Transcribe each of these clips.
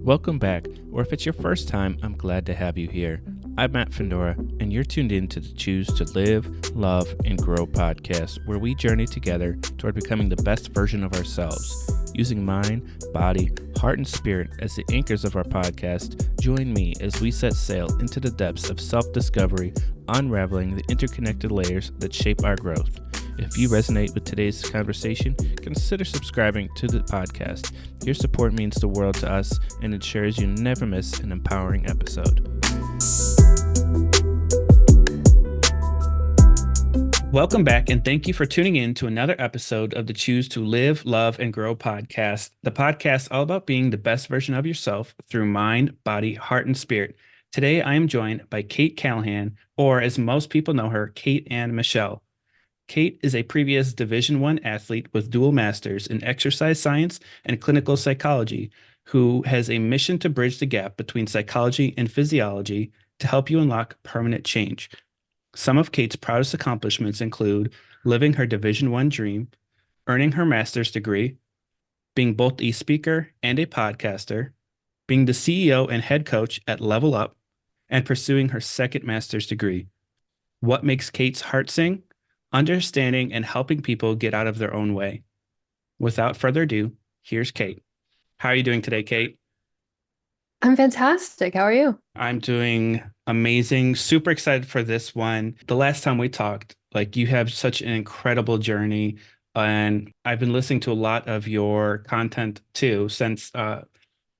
Welcome back, or if it's your first time, I'm glad to have you here. I'm Matt Fendora, and you're tuned in to the Choose to Live, Love, and Grow podcast, where we journey together toward becoming the best version of ourselves. Using mind, body, heart, and spirit as the anchors of our podcast, join me as we set sail into the depths of self-discovery, unraveling the interconnected layers that shape our growth. If you resonate with today's conversation, consider subscribing to the podcast. Your support means the world to us and ensures you never miss an empowering episode. Welcome back, and thank you for tuning in to another episode of the Choose to Live, Love, and Grow podcast. The podcast all about being the best version of yourself through mind, body, heart, and spirit. Today, I am joined by Kait Callahan, or as most people know her, Kait Ann Michelle. Kait is a previous Division I athlete with dual masters in exercise science and clinical psychology, who has a mission to bridge the gap between psychology and physiology to help you unlock permanent change. Some of Kait's proudest accomplishments include living her Division I dream, earning her master's degree, being both a speaker and a podcaster, being the CEO and head coach at Level Up, and pursuing her second master's degree. What makes Kait's heart sing? Understanding and helping people get out of their own way. Without further ado, here's Kait. How are you doing today, Kait? I'm fantastic. How are you? I'm doing amazing. Super excited for this one. The last time we talked, you have such an incredible journey, and I've been listening to a lot of your content too since I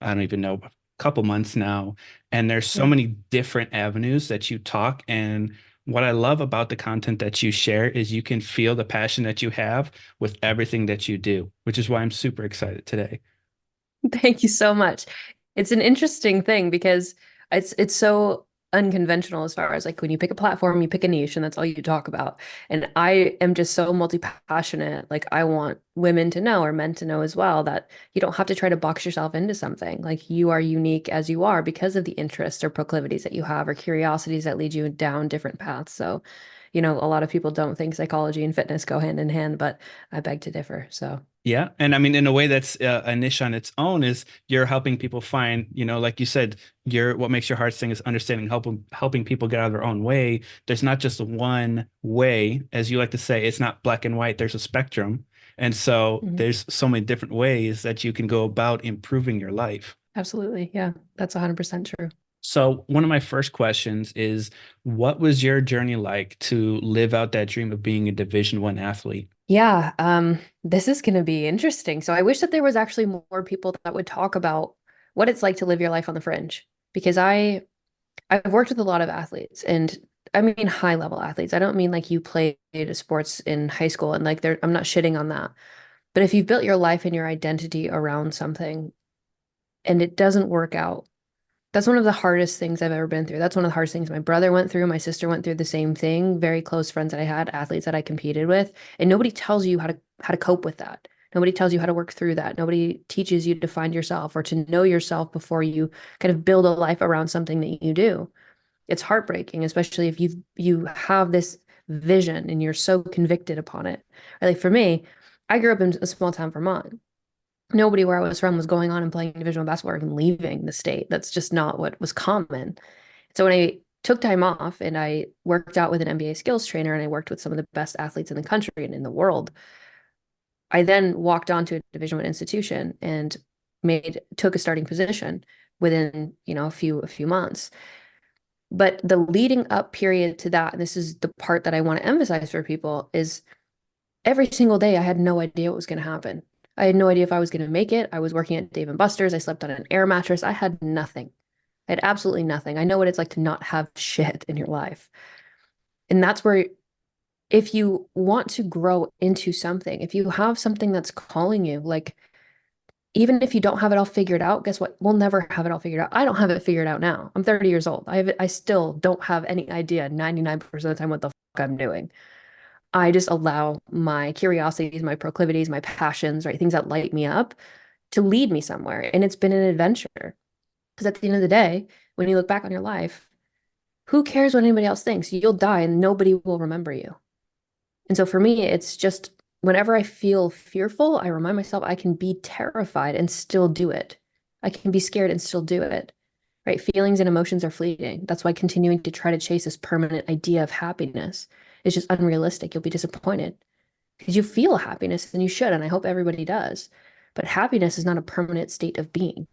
don't even know, a couple months now. And there's so Yeah. many different avenues that you talk. And what I love about the content that you share is you can feel the passion that you have with everything that you do, which is why I'm super excited today. Thank you so much. It's an interesting thing because it's so unconventional as far as like when you pick a platform, you pick a niche, and that's all you talk about. And I am just so multi-passionate. Like I want women to know or men to know as well that you don't have to try to box yourself into something. Like you are unique as you are because of the interests or proclivities that you have or curiosities that lead you down different paths. So, a lot of people don't think psychology and fitness go hand in hand, but I beg to differ. So. Yeah. And I mean, in a way that's a niche on its own is you're helping people find, like you said, what makes your heart sing is understanding, helping people get out of their own way. There's not just one way, as you like to say, it's not black and white, there's a spectrum. And so Mhm. there's so many different ways that you can go about improving your life. Absolutely. Yeah, that's 100% true. So one of my first questions is, what was your journey like to live out that dream of being a Division I athlete? Yeah, this is going to be interesting. So I wish that there was actually more people that would talk about what it's like to live your life on the fringe because I've worked with a lot of athletes and I mean high level athletes. I don't mean like you played sports in high school and like I'm not shitting on that. But if you've built your life and your identity around something and it doesn't work out, that's one of the hardest things I've ever been through. That's one of the hardest things my brother went through. My sister went through the same thing. Very close friends that I had, athletes that I competed with, and nobody tells you how to cope with that. Nobody tells you how to work through that. Nobody teaches you to find yourself or to know yourself before you kind of build a life around something that you do. It's heartbreaking, especially if you have this vision and you're so convicted upon it. Like for me, I grew up in a small town, Vermont. Nobody where I was from was going on and playing Division I basketball or even leaving the state. That's just not what was common. So when I took time off and I worked out with an NBA skills trainer and I worked with some of the best athletes in the country and in the world, I then walked on to a Division I institution and took a starting position within, a few months. But the leading up period to that, and this is the part that I want to emphasize for people, is every single day I had no idea what was going to happen. I had no idea if I was going to make it. I was working at Dave& Buster's. I slept on an air mattress. I had nothing. I had absolutely nothing. I know what it's like to not have shit in your life. And that's where, if you want to grow into something, if you have something that's calling you, like, even if you don't have it all figured out, guess what? We'll never have it all figured out. I don't have it figured out now. I'm 30 years old. I still don't have any idea 99% of the time what the fuck I'm doing. I just allow my curiosities, my proclivities, my passions, right? Things that light me up to lead me somewhere. And it's been an adventure. Because at the end of the day, when you look back on your life, who cares what anybody else thinks? You'll die and nobody will remember you. And so for me, it's just whenever I feel fearful, I remind myself I can be terrified and still do it. I can be scared and still do it, right? Feelings and emotions are fleeting. That's why continuing to try to chase this permanent idea of happiness is just unrealistic. You'll be disappointed because you feel happiness and you should, and I hope everybody does. But happiness is not a permanent state of being.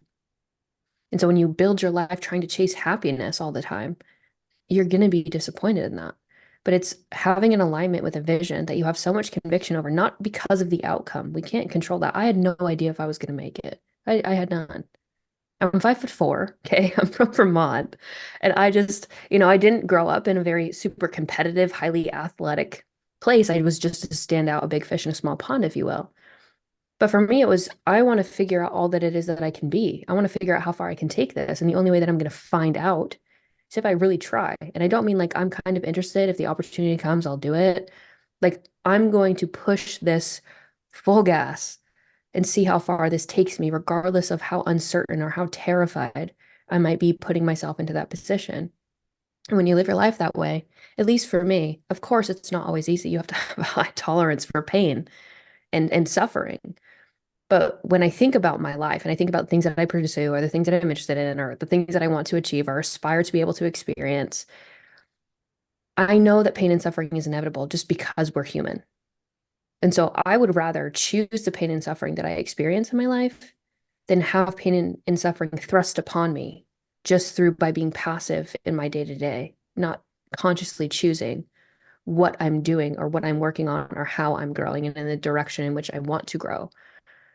And so when you build your life trying to chase happiness all the time, you're going to be disappointed in that. But it's having an alignment with a vision that you have so much conviction over, not because of the outcome. We can't control that. I had no idea if I was going to make it. I had none. I'm 5'4", okay? I'm from Vermont. And I just, I didn't grow up in a very super competitive, highly athletic place. I was just to stand out a big fish in a small pond, if you will. But for me, it was, I want to figure out all that it is that I can be. I want to figure out how far I can take this. And the only way that I'm going to find out is if I really try. And I don't mean like I'm kind of interested. If the opportunity comes, I'll do it. Like I'm going to push this full gas and see how far this takes me, regardless of how uncertain or how terrified I might be putting myself into that position. And when you live your life that way, at least for me, of course, it's not always easy. You have to have a high tolerance for pain and suffering. But when I think about my life and I think about things that I pursue or the things that I'm interested in or the things that I want to achieve or aspire to be able to experience, I know that pain and suffering is inevitable just because we're human. And so I would rather choose the pain and suffering that I experience in my life than have pain and suffering thrust upon me just through by being passive in my day to day, not consciously choosing what I'm doing or what I'm working on or how I'm growing and in the direction in which I want to grow.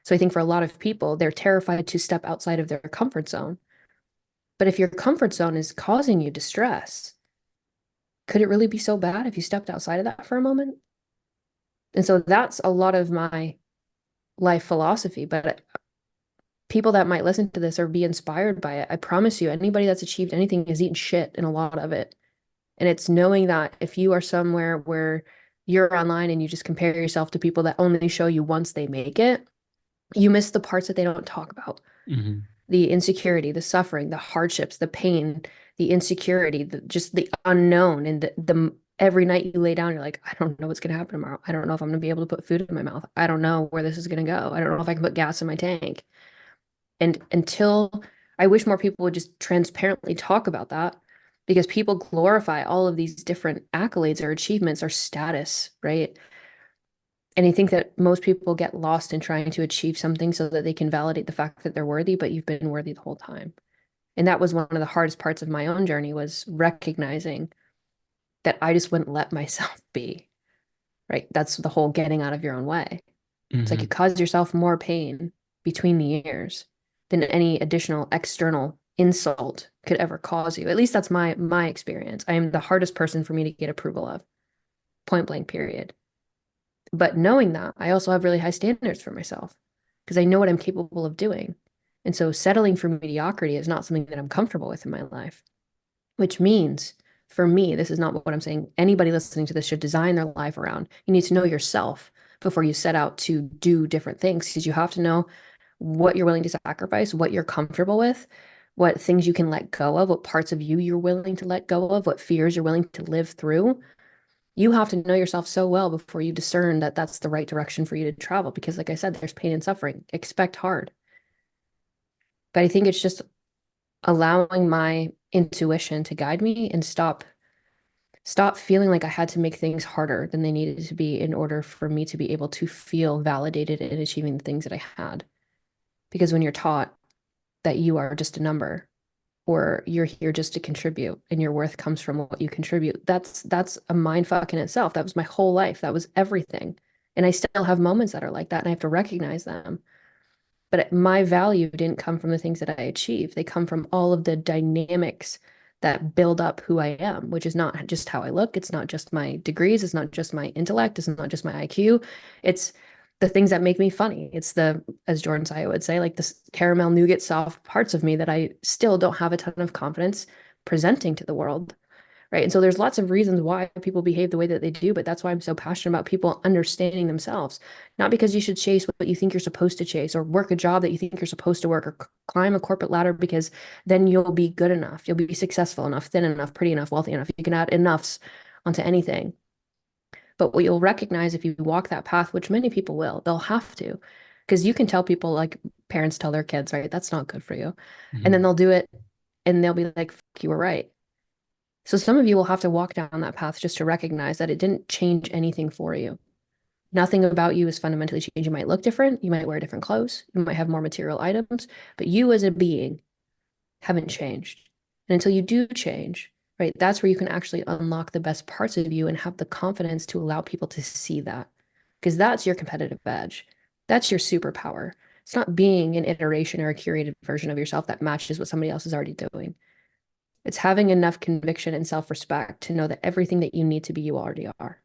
So I think for a lot of people, they're terrified to step outside of their comfort zone. But if your comfort zone is causing you distress, could it really be so bad if you stepped outside of that for a moment? And so that's a lot of my life philosophy. But people that might listen to this or be inspired by it, I promise you, anybody that's achieved anything has eaten shit in a lot of it. And it's knowing that if you are somewhere where you're online and you just compare yourself to people that only show you once they make it, you miss the parts that they don't talk about. Hmm. The insecurity, the suffering, the hardships, the pain, the insecurity, just the unknown. And the every night you lay down, you're like, I don't know what's going to happen tomorrow. I don't know if I'm going to be able to put food in my mouth. I don't know where this is going to go. I don't know if I can put gas in my tank. And until I wish more people would just transparently talk about that because people glorify all of these different accolades or achievements or status, right? And I think that most people get lost in trying to achieve something so that they can validate the fact that they're worthy, but you've been worthy the whole time. And that was one of the hardest parts of my own journey was recognizing that I just wouldn't let myself be, right? That's the whole getting out of your own way. It's like you Hmm. cause yourself more pain between the ears than any additional external insult could ever cause you. At least that's my experience. I am the hardest person for me to get approval of, point blank, period. But knowing that, I also have really high standards for myself because I know what I'm capable of doing. And so settling for mediocrity is not something that I'm comfortable with in my life, which means for me, this is not what I'm saying. Anybody listening to this should design their life around. You need to know yourself before you set out to do different things because you have to know what you're willing to sacrifice, what you're comfortable with, what things you can let go of, what parts of you you're willing to let go of, what fears you're willing to live through. You have to know yourself so well before you discern that that's the right direction for you to travel. Because, like I said, there's pain and suffering. Expect hard. But I think it's just allowing my intuition to guide me and stop feeling like I had to make things harder than they needed to be in order for me to be able to feel validated in achieving the things that I had. Because when you're taught that you are just a number or you're here just to contribute and your worth comes from what you contribute. That's a mind fuck in itself. That was my whole life. That was everything. And I still have moments that are like that and I have to recognize them. But my value didn't come from the things that I achieved. They come from all of the dynamics that build up who I am, which is not just how I look. It's not just my degrees. It's not just my intellect. It's not just my IQ. It's the things that make me funny. It's the, as Jordan Saya would say, like the caramel nougat soft parts of me that I still don't have a ton of confidence presenting to the world. Right. And so there's lots of reasons why people behave the way that they do, but that's why I'm so passionate about people understanding themselves. Not because you should chase what you think you're supposed to chase or work a job that you think you're supposed to work or climb a corporate ladder because then you'll be good enough. You'll be successful enough, thin enough, pretty enough, wealthy enough. You can add enoughs onto anything. But what you'll recognize if you walk that path, which many people will, they'll have to. Because you can tell people, like parents tell their kids, right? That's not good for you. And then Hmm. they'll do it and they'll be like, "Fuck, you were right." So some of you will have to walk down that path just to recognize that it didn't change anything for you. Nothing about you is fundamentally changed. You might look different, you might wear different clothes, you might have more material items, but you as a being haven't changed. And until you do change, right, that's where you can actually unlock the best parts of you and have the confidence to allow people to see that. Because that's your competitive edge. That's your superpower. It's not being an iteration or a curated version of yourself that matches what somebody else is already doing. It's having enough conviction and self-respect to know that everything that you need to be, you already are.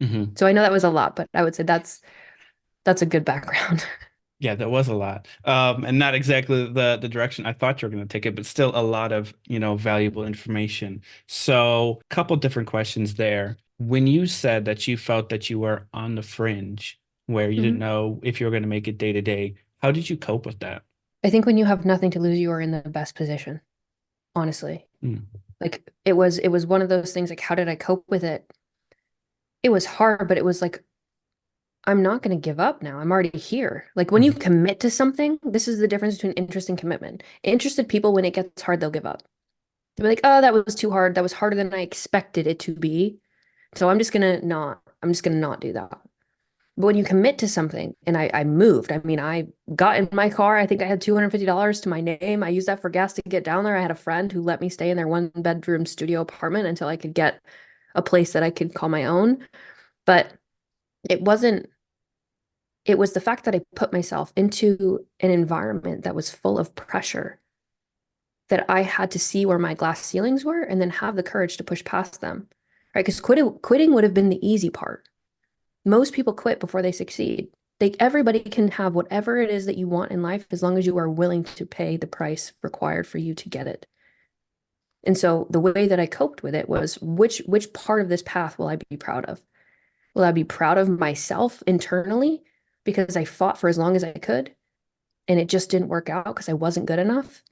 Hmm. So I know that was a lot, but I would say that's a good background. Yeah, that was a lot. And not exactly the direction I thought you were going to take it, but still a lot of, valuable information. So, a couple different questions there. When you said that you felt that you were on the fringe, where you didn't Mhm. know if you were going to make it day to day, how did you cope with that? I think when you have nothing to lose, you are in the best position, honestly. Mm. Like it was one of those things like how did I cope with it? It was hard, but it was like I'm not going to give up now. I'm already here. Like when you Mhm. commit to something, this is the difference between interest and commitment. Interested people, when it gets hard, they'll give up. They'll be like, "Oh, that was too hard. That was harder than I expected it to be. So I'm just gonna not do that." But when you commit to something, and I moved, I mean, I got in my car. I think I had $250 to my name. I used that for gas to get down there. I had a friend who let me stay in their one bedroom studio apartment until I could get a place that I could call my own. But it wasn't, it was the fact that I put myself into an environment that was full of pressure that I had to see where my glass ceilings were and then have the courage to push past them. Right? Because quitting would have been the easy part. Most people quit before they succeed. Everybody can have whatever it is that you want in life as long as you are willing to pay the price required for you to get it. And so the way that I coped with it was which part of this path will I be proud of? Will I be proud of myself internally because I fought for as long as I could and it just didn't work out because I wasn't good enough?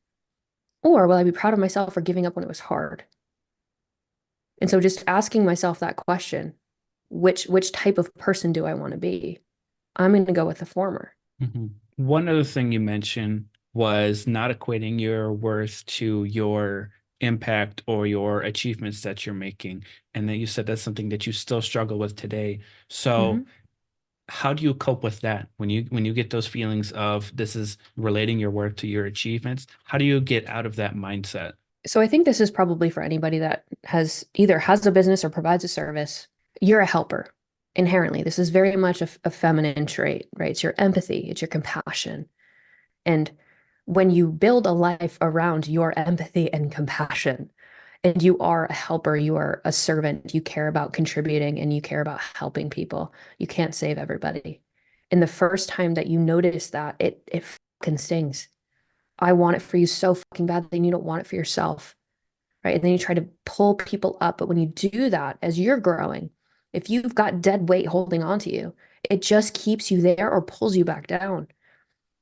Or will I be proud of myself for giving up when it was hard? And so just asking myself that question, which type of person do I want to be? I'm going to go with the former. Mhm. One other thing you mentioned was not equating your worth to your impact or your achievements that you're making. And then you said that's something that you still struggle with today. So, Mhm. how do you cope with that when you get those feelings of this is relating your worth to your achievements? How do you get out of that mindset? So I think this is probably for anybody that has a business or provides a service. You're a helper inherently. This is very much a feminine trait, right? It's your empathy, it's your compassion. And when you build a life around your empathy and compassion, and you are a helper, you are a servant, you care about contributing and you care about helping people, you can't save everybody. And the first time that you notice that, it fucking stings. I want it for you so fucking bad, then you don't want it for yourself, right? And then you try to pull people up. But when you do that, as you're growing, if you've got dead weight holding on to you, it just keeps you there or pulls you back down.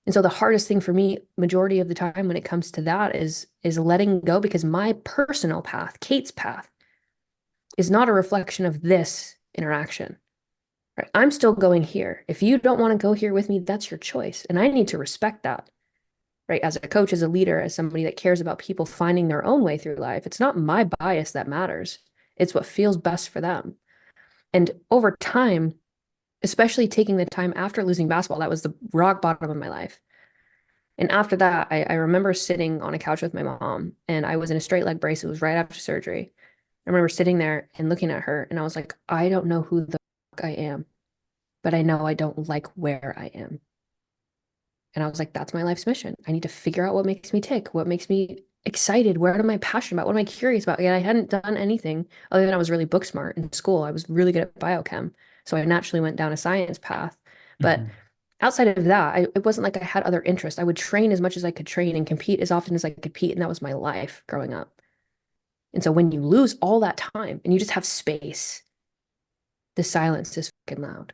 And so the hardest thing for me, majority of the time when it comes to that is letting go because my personal path, Kait's path, is not a reflection of this interaction. Right? I'm still going here. If you don't want to go here with me, that's your choice. And I need to respect that. Right? As a coach, as a leader, as somebody that cares about people finding their own way through life, it's not my bias that matters. It's what feels best for them. And over time, especially taking the time after losing basketball, that was the rock bottom of my life. And after that, I remember sitting on a couch with my mom, and I was in a straight leg brace. It was right after surgery. I remember sitting there and looking at her, and I was like, I don't know who the fuck I am, but I know I don't like where I am. And I was like, that's my life's mission. I need to figure out what makes me tick, what makes me excited, what am I passionate about, what am I curious about? And I hadn't done anything other than I was really book smart in school. I was really good at biochem. So I naturally went down a science path. But Mhm. outside of that, it wasn't like I had other interests. I would train as much as I could train and compete as often as I could compete. And that was my life growing up. And so when you lose all that time and you just have space, the silence is fucking loud.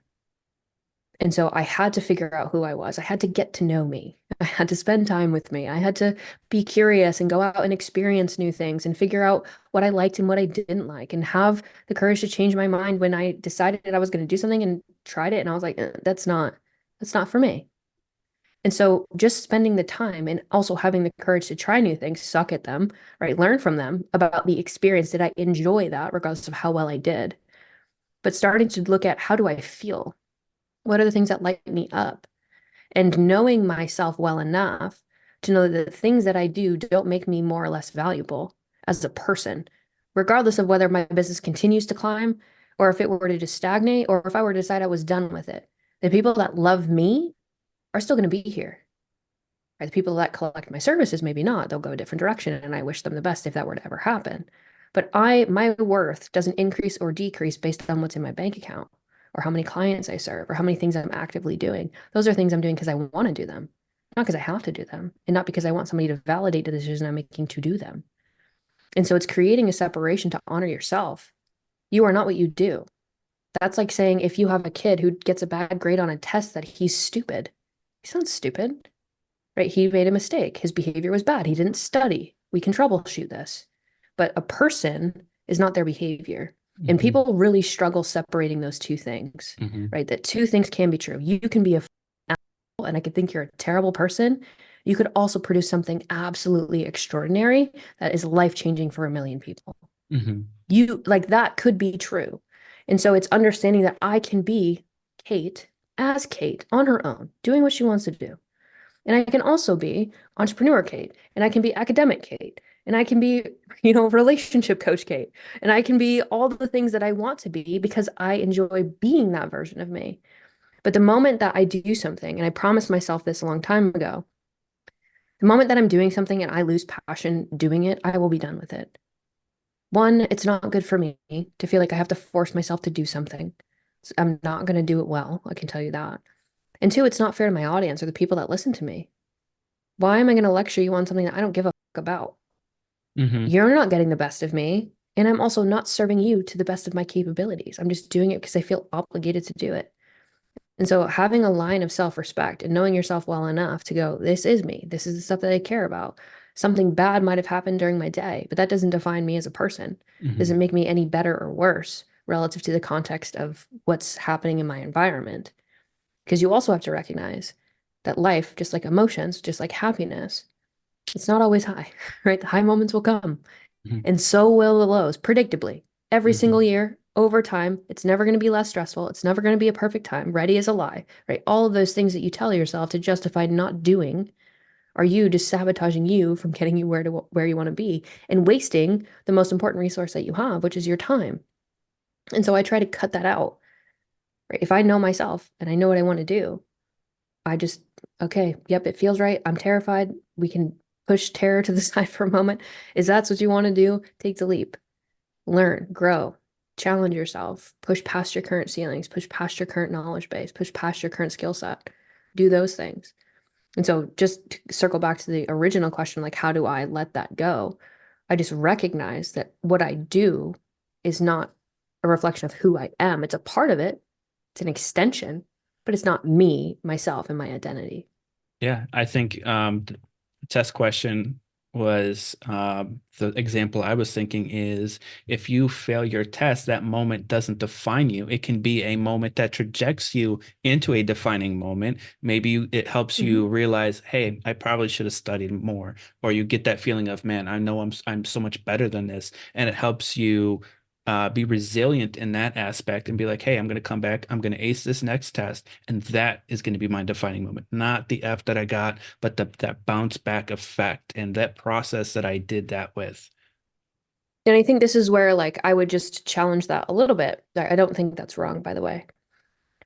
And so I had to figure out who I was. I had to get to know me. I had to spend time with me. I had to be curious and go out and experience new things and figure out what I liked and what I didn't like and have the courage to change my mind when I decided I was going to do something and tried it and I was like, that's not for me." And so just spending the time and also having the courage to try new things, suck at them, right? Learn from them about the experience. Did I enjoy that regardless of how well I did? But starting to look at how do I feel? What are the things that light me up? And knowing myself well enough to know that the things that I do don't make me more or less valuable as a person, regardless of whether my business continues to climb or if it were to just stagnate or if I were to decide I was done with it. The people that love me are still going to be here. Right? The people that collect my services, maybe not. They'll go a different direction, and I wish them the best if that were to ever happen. But my worth doesn't increase or decrease based on what's in my bank account or how many clients I serve or how many things I'm actively doing. Those are things I'm doing because I want to do them, not because I have to do them, and not because I want somebody to validate the decision I'm making to do them. And so it's creating a separation to honor yourself. You are not what you do. That's like saying if you have a kid who gets a bad grade on a test that he's stupid. He's not stupid, right? He made a mistake. His behavior was bad. He didn't study. We can troubleshoot this. But a person is not their behavior. And Hmm. people really struggle separating those two things, Hmm. right? That two things can be true. You can be a asshole and I could think you're a terrible person. You could also produce something absolutely extraordinary that is life-changing for a million people. Hmm. You like that could be true. And so it's understanding that I can be Kait as Kait on her own, doing what she wants to do. And I can also be entrepreneur Kait, and I can be academic Kait, and I can be, relationship coach Kait, and I can be all the things that I want to be because I enjoy being that version of me. But the moment that I do something, and I promised myself this a long time ago, the moment that I'm doing something and I lose passion doing it, I will be done with it. One, it's not good for me to feel like I have to force myself to do something. I'm not going to do it well, I can tell you that. And two, it's not fair to my audience or the people that listen to me. Why am I going to lecture you on something that I don't give a fuck about? Hmm. You're not getting the best of me, and I'm also not serving you to the best of my capabilities. I'm just doing it because I feel obligated to do it. And so having a line of self-respect and knowing yourself well enough to go, this is me. This is the stuff that I care about. Something bad might have happened during my day, but that doesn't define me as a person. Hmm. Doesn't make me any better or worse relative to the context of what's happening in my environment. Because you also have to recognize that life, just like emotions, just like happiness, it's not always high, right? The high moments will come, Hmm. and so will the lows, predictably. Every single Hmm. year, over time, it's never going to be less stressful. It's never going to be a perfect time. Ready is a lie, right? All of those things that you tell yourself to justify not doing are you just sabotaging you from getting you where you want to be and wasting the most important resource that you have, which is your time. And so I try to cut that out, right? If I know myself and I know what I want to do, I just, okay, yep, it feels right. I'm terrified. We can push terror to the side for a moment. Is that's what you want to do? Take the leap. Learn, grow, challenge yourself, push past your current ceilings, push past your current knowledge base, push past your current skill set. Do those things. And so just to circle back to the original question, like how do I let that go? I just recognize that what I do is not a reflection of who I am. It's a part of it. It's an extension, but it's not me, myself, and my identity. Yeah, I think the test question was the example I was thinking is if you fail your test, that moment doesn't define you. It can be a moment that trajects you into a defining moment. Maybe it helps Mhm. you realize, hey, I probably should have studied more, or you get that feeling of, man, I know I'm so much better than this, and it helps you be resilient in that aspect and be like, hey, I'm going to come back. I'm going to ace this next test. And that is going to be my defining moment, not the F that I got, but that bounce back effect and that process that I did that with. And I think this is where like I would just challenge that a little bit. I don't think that's wrong, by the way.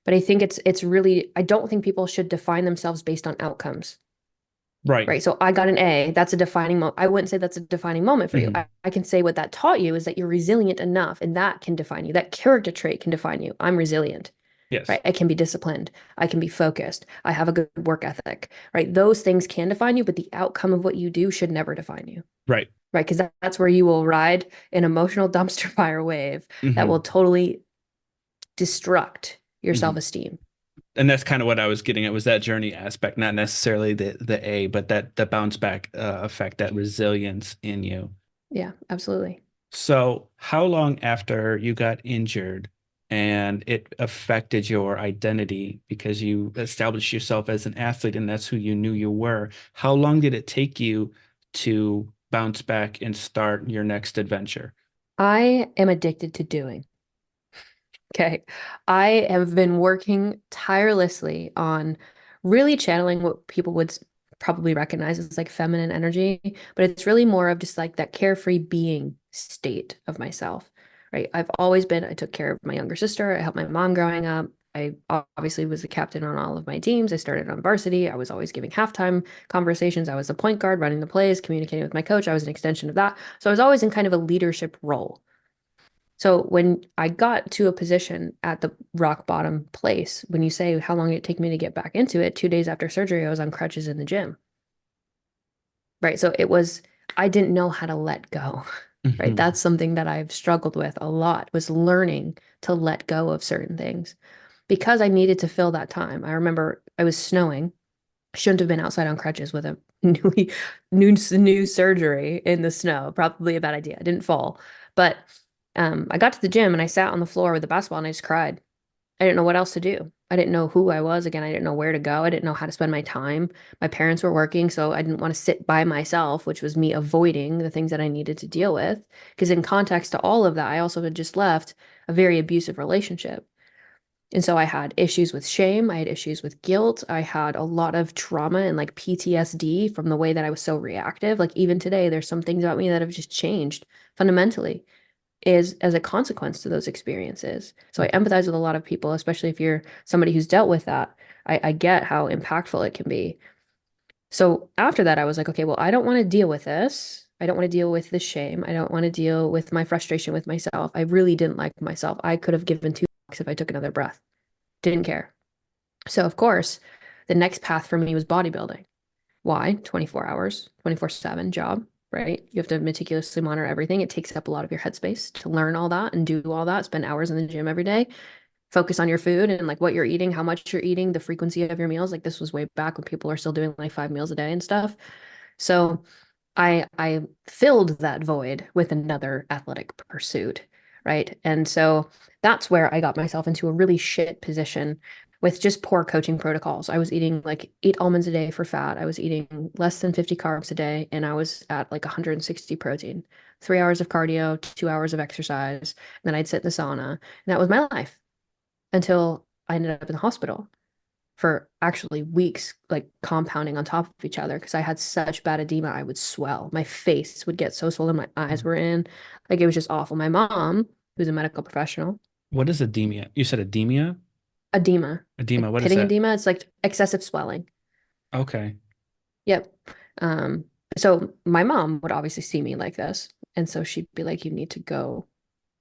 But I think it's really I don't think people should define themselves based on outcomes. Right. Right. So I got an A. That's a defining moment. I wouldn't say that's a defining moment for you. Hmm. I can say what that taught you is that you're resilient enough, and that can define you. That character trait can define you. I'm resilient, Yes. right? I can be disciplined. I can be focused. I have a good work ethic, right? Those things can define you, but the outcome of what you do should never define you, Right. right? Because that's where you will ride an emotional dumpster fire wave that will Hmm. totally destruct your Hmm. self-esteem. And that's kind of what I was getting at was that journey aspect, not necessarily the A, but that the bounce back effect, that resilience in you. Yeah, absolutely. So, how long after you got injured and it affected your identity because you established yourself as an athlete and that's who you knew you were. How long did it take you to bounce back and start your next adventure? I am addicted to doing. Okay. I have been working tirelessly on really channeling what people would probably recognize as like feminine energy, but it's really more of just like that carefree being state of myself, right? I took care of my younger sister. I helped my mom growing up. I obviously was the captain on all of my teams. I started on varsity. I was always giving halftime conversations. I was the point guard, running the plays, communicating with my coach. I was an extension of that. So I was always in kind of a leadership role. So when I got to a position at the rock bottom place, when you say how long it take me to get back into it, 2 days after surgery, I was on crutches in the gym. Right. So I didn't know how to let go. Right. Mhm. That's something that I've struggled with a lot was learning to let go of certain things because I needed to fill that time. I remember it was snowing. Shouldn't have been outside on crutches with a new surgery in the snow. Probably a bad idea. I didn't fall. But I got to the gym and I sat on the floor with the basketball and I just cried. I didn't know what else to do. I didn't know who I was. Again, I didn't know where to go. I didn't know how to spend my time. My parents were working, so I didn't want to sit by myself, which was me avoiding the things that I needed to deal with. Because in context to all of that, I also had just left a very abusive relationship. And so I had issues with shame. I had issues with guilt. I had a lot of trauma and like PTSD from the way that I was so reactive. Like even today, there's some things about me that have just changed fundamentally is as a consequence to those experiences. So I empathize with a lot of people, especially if you're somebody who's dealt with that. I get how impactful it can be. So after that, I was like, okay, well, I don't want to deal with this. I don't want to deal with the shame. I don't want to deal with my frustration with myself. I really didn't like myself. I could have given two fucks if I took another breath. Didn't care. So of course, the next path for me was bodybuilding. Why? 24 hours, 24/7 job, right? You have to meticulously monitor everything. It takes up a lot of your headspace to learn all that and do all that, spend hours in the gym every day, focus on your food and like what you're eating, how much you're eating, the frequency of your meals. Like this was way back when people are still doing like 5 meals a day and stuff. So I filled that void with another athletic pursuit, right? And so that's where I got myself into a really shit position with just poor coaching protocols. I was eating like 8 almonds a day for fat. I was eating less than 50 carbs a day, and I was at like 160 protein. 3 hours of cardio, 2 hours of exercise, and then I'd sit in the sauna. And that was my life until I ended up in the hospital for actually weeks, like compounding on top of each other because I had such bad edema. I would swell. My face would get so swollen. My eyes were in. Like it was just awful. My mom, who's a medical professional, What is edema? You said edema? edema, Edema, like what is pitting that? edema, it's like excessive swelling. Okay. Yep. Um, so my mom would obviously see me like this. And so she'd be like, you need to go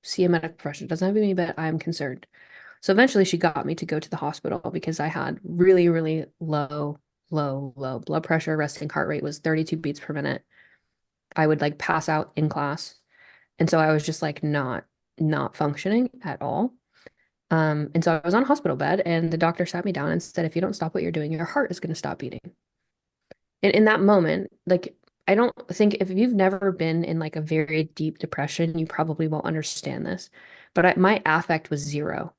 see a medical professional. It doesn't have to be me, but I'm concerned. So eventually she got me to go to the hospital because I had really, really low blood pressure. Resting heart rate was 32 beats per minute. I would like pass out in class. And so I was just like not functioning at all. And so I was on a hospital bed and the doctor sat me down and said, if you don't stop what you're doing, your heart is going to stop beating. And in that moment, like I don't think if you've never been in like a very deep depression, you probably won't understand this. But my affect was zero.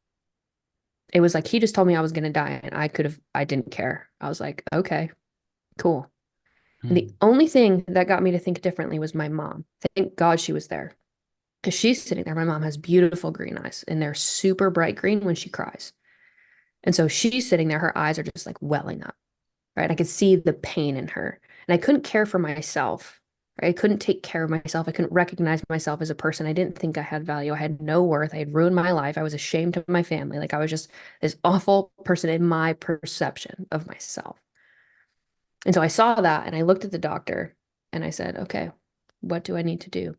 It was like he just told me I was going to die and I didn't care. I was like, okay, cool. And the Hmm. only thing that got me to think differently was my mom. Thank God she was there because she's sitting there. My mom has beautiful green eyes and they're super bright green when she cries. And so she's sitting there, her eyes are just like welling up, right? I could see the pain in her and I couldn't care for myself. Right? I couldn't take care of myself. I couldn't recognize myself as a person. I didn't think I had value. I had no worth. I had ruined my life. I was ashamed of my family. Like I was just this awful person in my perception of myself. And so I saw that and I looked at the doctor and I said, okay, what do I need to do?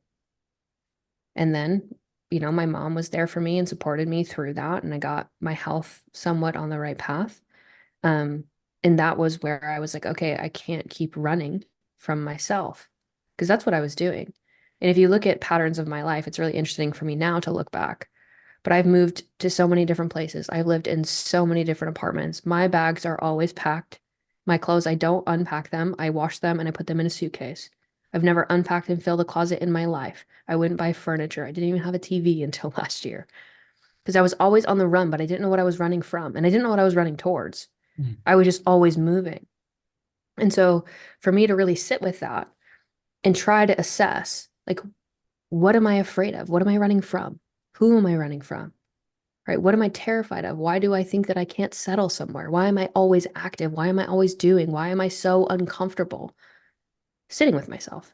And then, my mom was there for me and supported me through that. And I got my health somewhat on the right path. Um, and that was where I was like, okay, I can't keep running from myself because that's what I was doing. And if you look at patterns of my life, it's really interesting for me now to look back. But I've moved to so many different places. I've lived in so many different apartments. My bags are always packed. My clothes, I don't unpack them. I wash them and I put them in a suitcase. I've never unpacked and filled a closet in my life. I wouldn't buy furniture. I didn't even have a TV until last year. because I was always on the run, but I didn't know what I was running from, and I didn't know what I was running towards. Mm. I was just always moving. And so for me to really sit with that and try to assess, like, what am I afraid of? What am I running from? Who am I running from? Right? What am I terrified of? Why do I think that I can't settle somewhere? Why am I always active? Why am I always doing? Why am I so uncomfortable sitting with myself?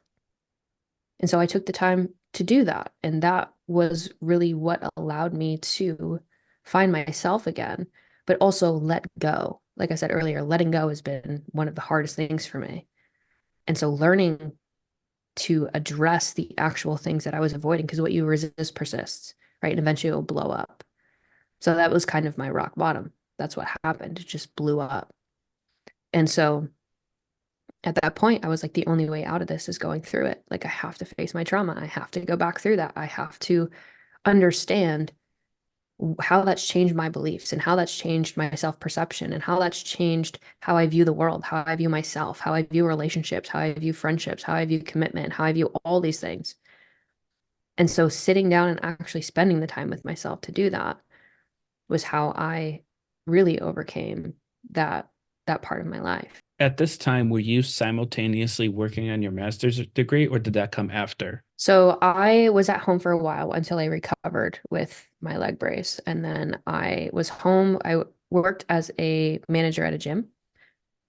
And so I took the time to do that. And that was really what allowed me to find myself again, but also let go. Like I said earlier, letting go has been one of the hardest things for me. And so learning to address the actual things that I was avoiding, because what you resist persists, right? And eventually it'll blow up. So that was kind of my rock bottom. That's what happened. It just blew up. And so at that point, I was like, the only way out of this is going through it. Like, I have to face my trauma. I have to go back through that. I have to understand how that's changed my beliefs and how that's changed my self-perception and how that's changed how I view the world, how I view myself, how I view relationships, how I view friendships, how I view commitment, how I view all these things. And so sitting down and actually spending the time with myself to do that was how I really overcame that part of my life. At this time, were you simultaneously working on your master's degree, or did that come after? So I was at home for a while until I recovered with my leg brace. And then I was home. I worked as a manager at a gym.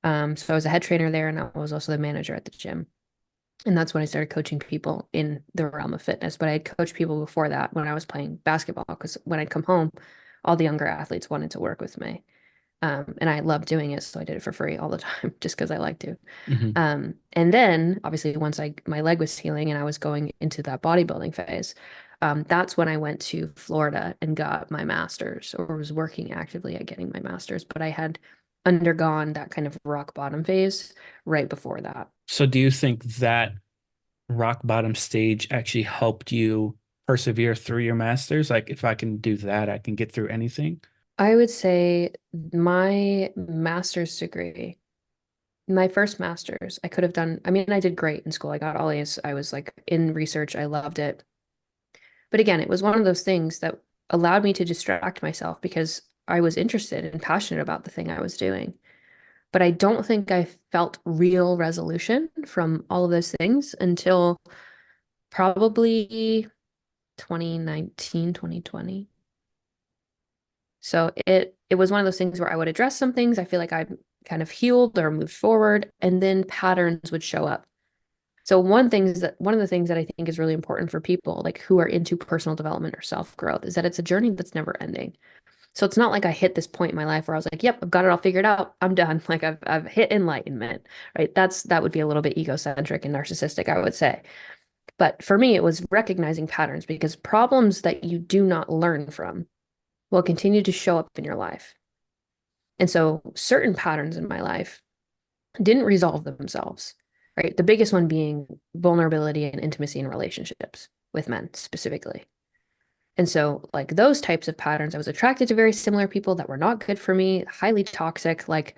So I was a head trainer there, and I was also the manager at the gym. And that's when I started coaching people in the realm of fitness. But I had coached people before that when I was playing basketball, because when I'd come home, all the younger athletes wanted to work with me. And I loved doing it, so I did it for free all the time just because I like to. Hmm. And then obviously once my leg was healing and I was going into that bodybuilding phase, that's when I went to Florida and got my master's, or was working actively at getting my master's. But I had undergone that kind of rock bottom phase right before that. So, do you think that rock bottom stage actually helped you persevere through your master's? Like, if I can do that, I can get through anything. I would say my master's degree, my first master's, I could have done, I mean, I did great in school. I got all A's. I was like in research. I loved it. But again, it was one of those things that allowed me to distract myself because I was interested and passionate about the thing I was doing. But I don't think I felt real resolution from all of those things until probably 2019, 2020. So it was one of those things where I would address some things. I feel like I kind of healed or moved forward, and then patterns would show up. So one of the things that I think is really important for people like who are into personal development or self-growth is that it's a journey that's never ending. So it's not like I hit this point in my life where I was like, yep, I've got it all figured out. I'm done. Like I've hit enlightenment, right? That would be a little bit egocentric and narcissistic, I would say. But for me, it was recognizing patterns, because problems that you do not learn from will continue to show up in your life. And so certain patterns in my life didn't resolve themselves, right? The biggest one being vulnerability and intimacy in relationships with men specifically. And so, like those types of patterns, I was attracted to very similar people that were not good for me, highly toxic. Like,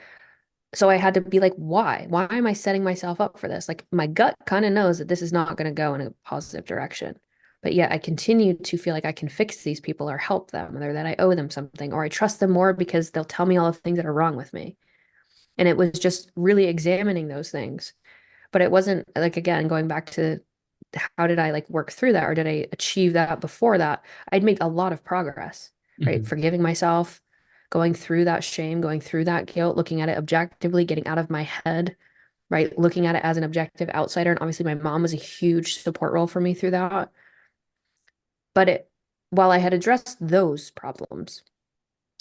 so I had to be like, why? Why am I setting myself up for this? Like, my gut kind of knows that this is not going to go in a positive direction. But yet I continue to feel like I can fix these people or help them, or that I owe them something, or I trust them more because they'll tell me all the things that are wrong with me. And it was just really examining those things. But it wasn't like, again, going back to how did I like work through that, or did I achieve that before that? I'd made a lot of progress, right? Hmm. Forgiving myself, going through that shame, going through that guilt, looking at it objectively, getting out of my head, right? Looking at it as an objective outsider. And obviously, my mom was a huge support role for me through that. But while I had addressed those problems,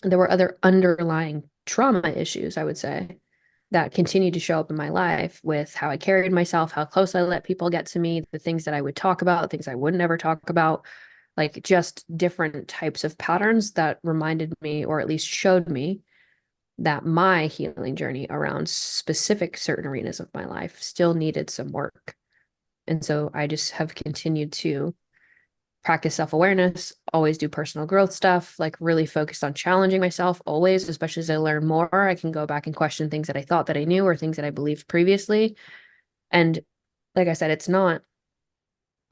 there were other underlying trauma issues, I would say, that continued to show up in my life with how I carried myself, how close I let people get to me, the things that I would talk about, things I would never talk about, like just different types of patterns that reminded me, or at least showed me, that my healing journey around specific certain arenas of my life still needed some work. And so I just have continued to practice self-awareness, always do personal growth stuff, like really focused on challenging myself always, especially as I learn more, I can go back and question things that I thought that I knew or things that I believed previously. And like I said, it's not,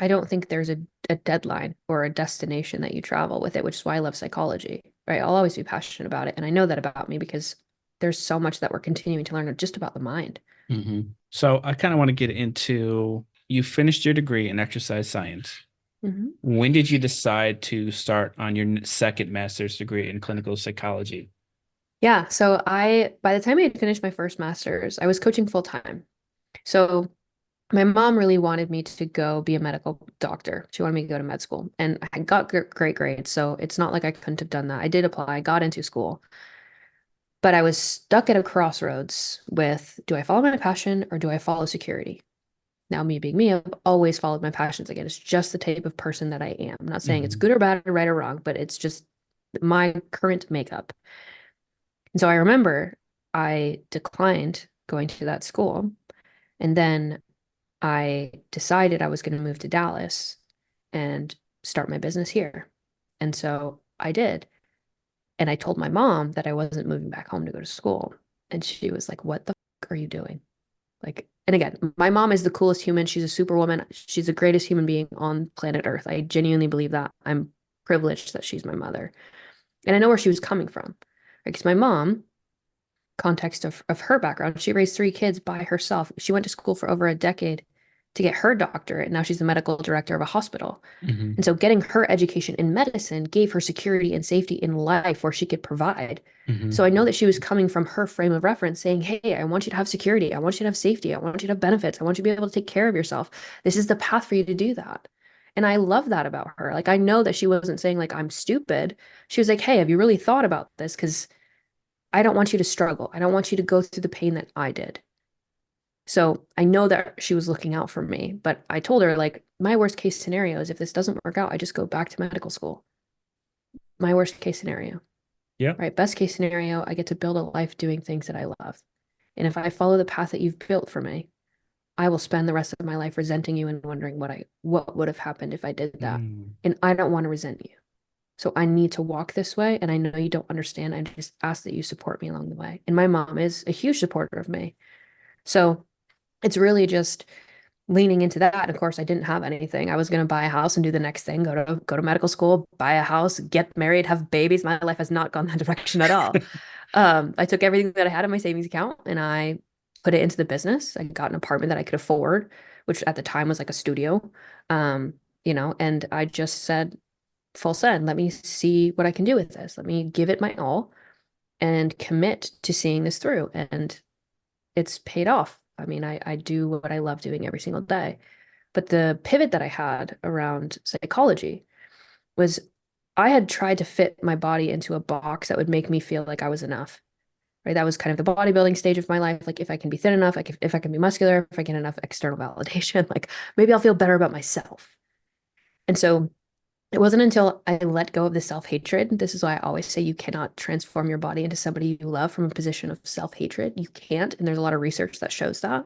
I don't think there's a deadline or a destination that you travel with it, which is why I love psychology, right? I'll always be passionate about it. And I know that about me because there's so much that we're continuing to learn just about the mind. So I kind of want to get into you finished your degree in exercise science. Mhm. When did you decide to start on your second master's degree in clinical psychology? Yeah. So by the time I had finished my first master's, I was coaching full time. So my mom really wanted me to go be a medical doctor. She wanted me to go to med school, and I got great grades. So it's not like I couldn't have done that. I did apply, I got into school, but I was stuck at a crossroads with, do I follow my passion or do I follow security? Now, me being me, I've always followed my passions. Again, it's just the type of person that I am. I'm not saying it's Hmm. good or bad or right or wrong, but it's just my current makeup. And so I remember I declined going to that school. And then I decided I was going to move to Dallas and start my business here. And so I did. And I told my mom that I wasn't moving back home to go to school. And she was like, "What the fuck are you doing?" Like, and again, my mom is the coolest human. She's a superwoman. She's the greatest human being on planet Earth. I genuinely believe that. I'm privileged that she's my mother. And I know where she was coming from. Because my mom, context of her background, she raised three kids by herself. She went to school for over a decade to get her doctorate. And now she's the medical director of a hospital. Hmm. And so getting her education in medicine gave her security and safety in life where she could provide. So I Hmm. know that she was coming from her frame of reference saying, "Hey, I want you to have security. I want you to have safety. I want you to have benefits. I want you to be able to take care of yourself. This is the path for you to do that." And I love that about her. Like, I know that she wasn't saying, like, I'm stupid. She was like, "Hey, have you really thought about this? Because I don't want you to struggle. I don't want you to go through the pain that I did." So I know that she was looking out for me, but I told her, like, my worst case scenario is if this doesn't work out, I just go back to medical school. My worst case scenario, Yeah. right? Best case scenario, I get to build a life doing things that I love. And if I follow the path that you've built for me, I will spend the rest of my life resenting you and wondering what would have happened if I did that. Mm. And I don't want to resent you. So I need to walk this way. And I know you don't understand. I just ask that you support me along the way. And my mom is a huge supporter of me. So it's really just leaning into that. And of course, I didn't have anything. I was going to buy a house and do the next thing, go to medical school, buy a house, get married, have babies. My life has not gone that direction at all. I took everything that I had in my savings account and I put it into the business. I got an apartment that I could afford, which at the time was like a studio. Um, and I just said, full send, let me see what I can do with this. Let me give it my all and commit to seeing this through. And it's paid off. I mean, I do what I love doing every single day. But the pivot that I had around psychology was I had tried to fit my body into a box that would make me feel like I was enough, right? That was kind of the bodybuilding stage of my life. Like, if I can be thin enough, like if I can be muscular, if I get enough external validation, like maybe I'll feel better about myself. And so it wasn't until I let go of the self-hatred. This is why I always say you cannot transform your body into somebody you love from a position of self-hatred. You can't. And there's a lot of research that shows that.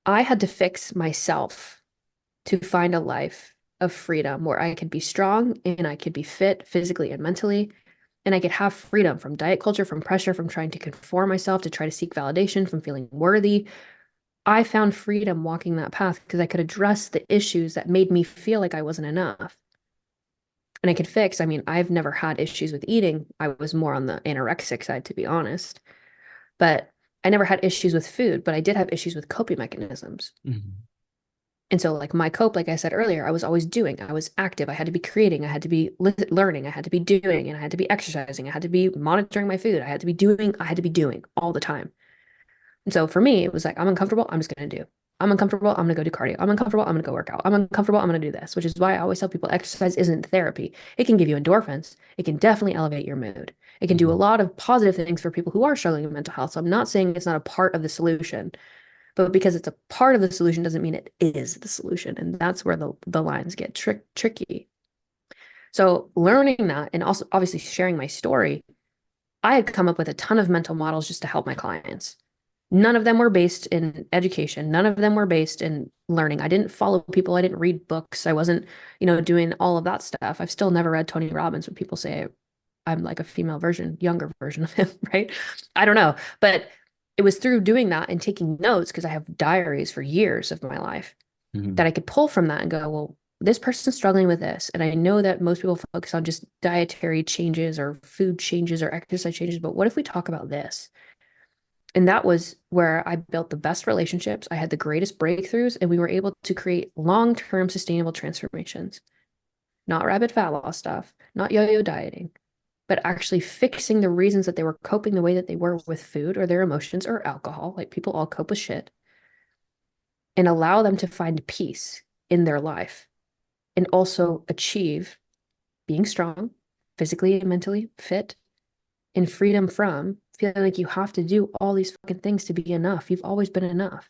I had to fix myself to find a life of freedom where I could be strong and I could be fit physically and mentally. And I could have freedom from diet culture, from pressure, from trying to conform myself, to try to seek validation, from feeling worthy. I found freedom walking that path because I could address the issues that made me feel like I wasn't enough. And I could fix, I mean, I've never had issues with eating. I was more on the anorexic side, to be honest. But I never had issues with food, but I did have issues with coping mechanisms. Mhm. And so, like my cope, like I said earlier, I was always doing, I was active, I had to be creating, I had to be learning, I had to be doing, and I had to be exercising, I had to be monitoring my food, I had to be doing all the time. And so for me, it was like, I'm uncomfortable, I'm just going to do. I'm uncomfortable, I'm going to go do cardio. I'm uncomfortable, I'm going to go work out. I'm uncomfortable, I'm going to do this, which is why I always tell people exercise isn't therapy. It can give you endorphins, it can definitely elevate your mood. It can do a Mhm. lot of positive things for people who are struggling with mental health. So I'm not saying it's not a part of the solution. But because it's a part of the solution doesn't mean it is the solution. And that's where the lines get tricky. So learning that and also obviously sharing my story, I had come up with a ton of mental models just to help my clients. None of them were based in education. None of them were based in learning. I didn't follow people. I didn't read books. I wasn't, doing all of that stuff. I've still never read Tony Robbins when people say I'm like a female version, younger version of him, right? I don't know. But it was through doing that and taking notes because I have diaries for years of my life. Mhm. that I could pull from that and go, well, this person's struggling with this. And I know that most people focus on just dietary changes or food changes or exercise changes, but what if we talk about this? And that was where I built the best relationships. I had the greatest breakthroughs, and we were able to create long-term sustainable transformations, not rapid fat loss stuff, not yo-yo dieting, but actually fixing the reasons that they were coping the way that they were with food or their emotions or alcohol. Like people all cope with shit, and allow them to find peace in their life and also achieve being strong, physically and mentally fit, and freedom from feeling like you have to do all these fucking things to be enough. You've always been enough.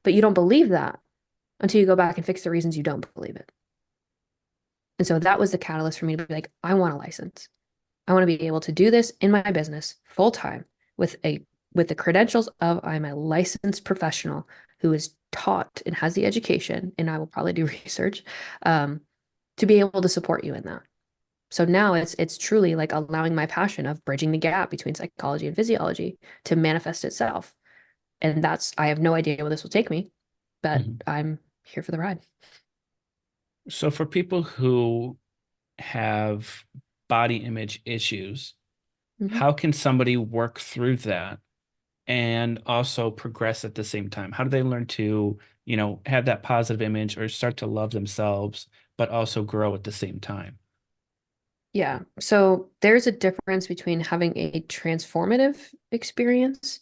But you don't believe that until you go back and fix the reasons you don't believe it. And so that was the catalyst for me to be like, I want a license. I want to be able to do this in my business full time with the credentials of I'm a licensed professional who is taught and has the education, and I will probably do research to be able to support you in that. So now it's truly like allowing my passion of bridging the gap between psychology and physiology to manifest itself. And that's I have no idea where this will take me, but Mhm. I'm here for the ride. So for people who have body image issues, Mhm. how can somebody work through that and also progress at the same time? How do they learn to, have that positive image or start to love themselves, but also grow at the same time? Yeah. So there's a difference between having a transformative experience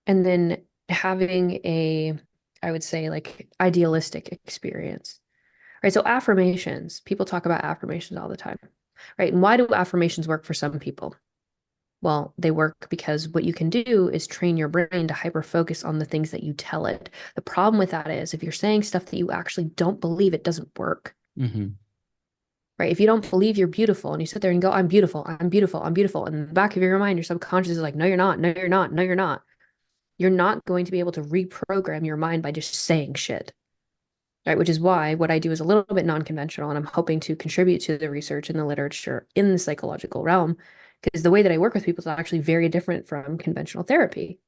and then having I would say, like idealistic experience. Right. So affirmations, people talk about affirmations all the time. Right. And why do affirmations work for some people? Well, they work because what you can do is train your brain to hyper focus on the things that you tell it. The problem with that is if you're saying stuff that you actually don't believe, it doesn't work. Hmm. Right? If you don't believe you're beautiful and you sit there and go, I'm beautiful, I'm beautiful, I'm beautiful, and in the back of your mind, your subconscious is like, no, you're not, no, you're not, no, you're not. You're not going to be able to reprogram your mind by just saying shit. Right? Which is why what I do is a little bit non-conventional, and I'm hoping to contribute to the research and the literature in the psychological realm, because the way that I work with people is actually very different from conventional therapy.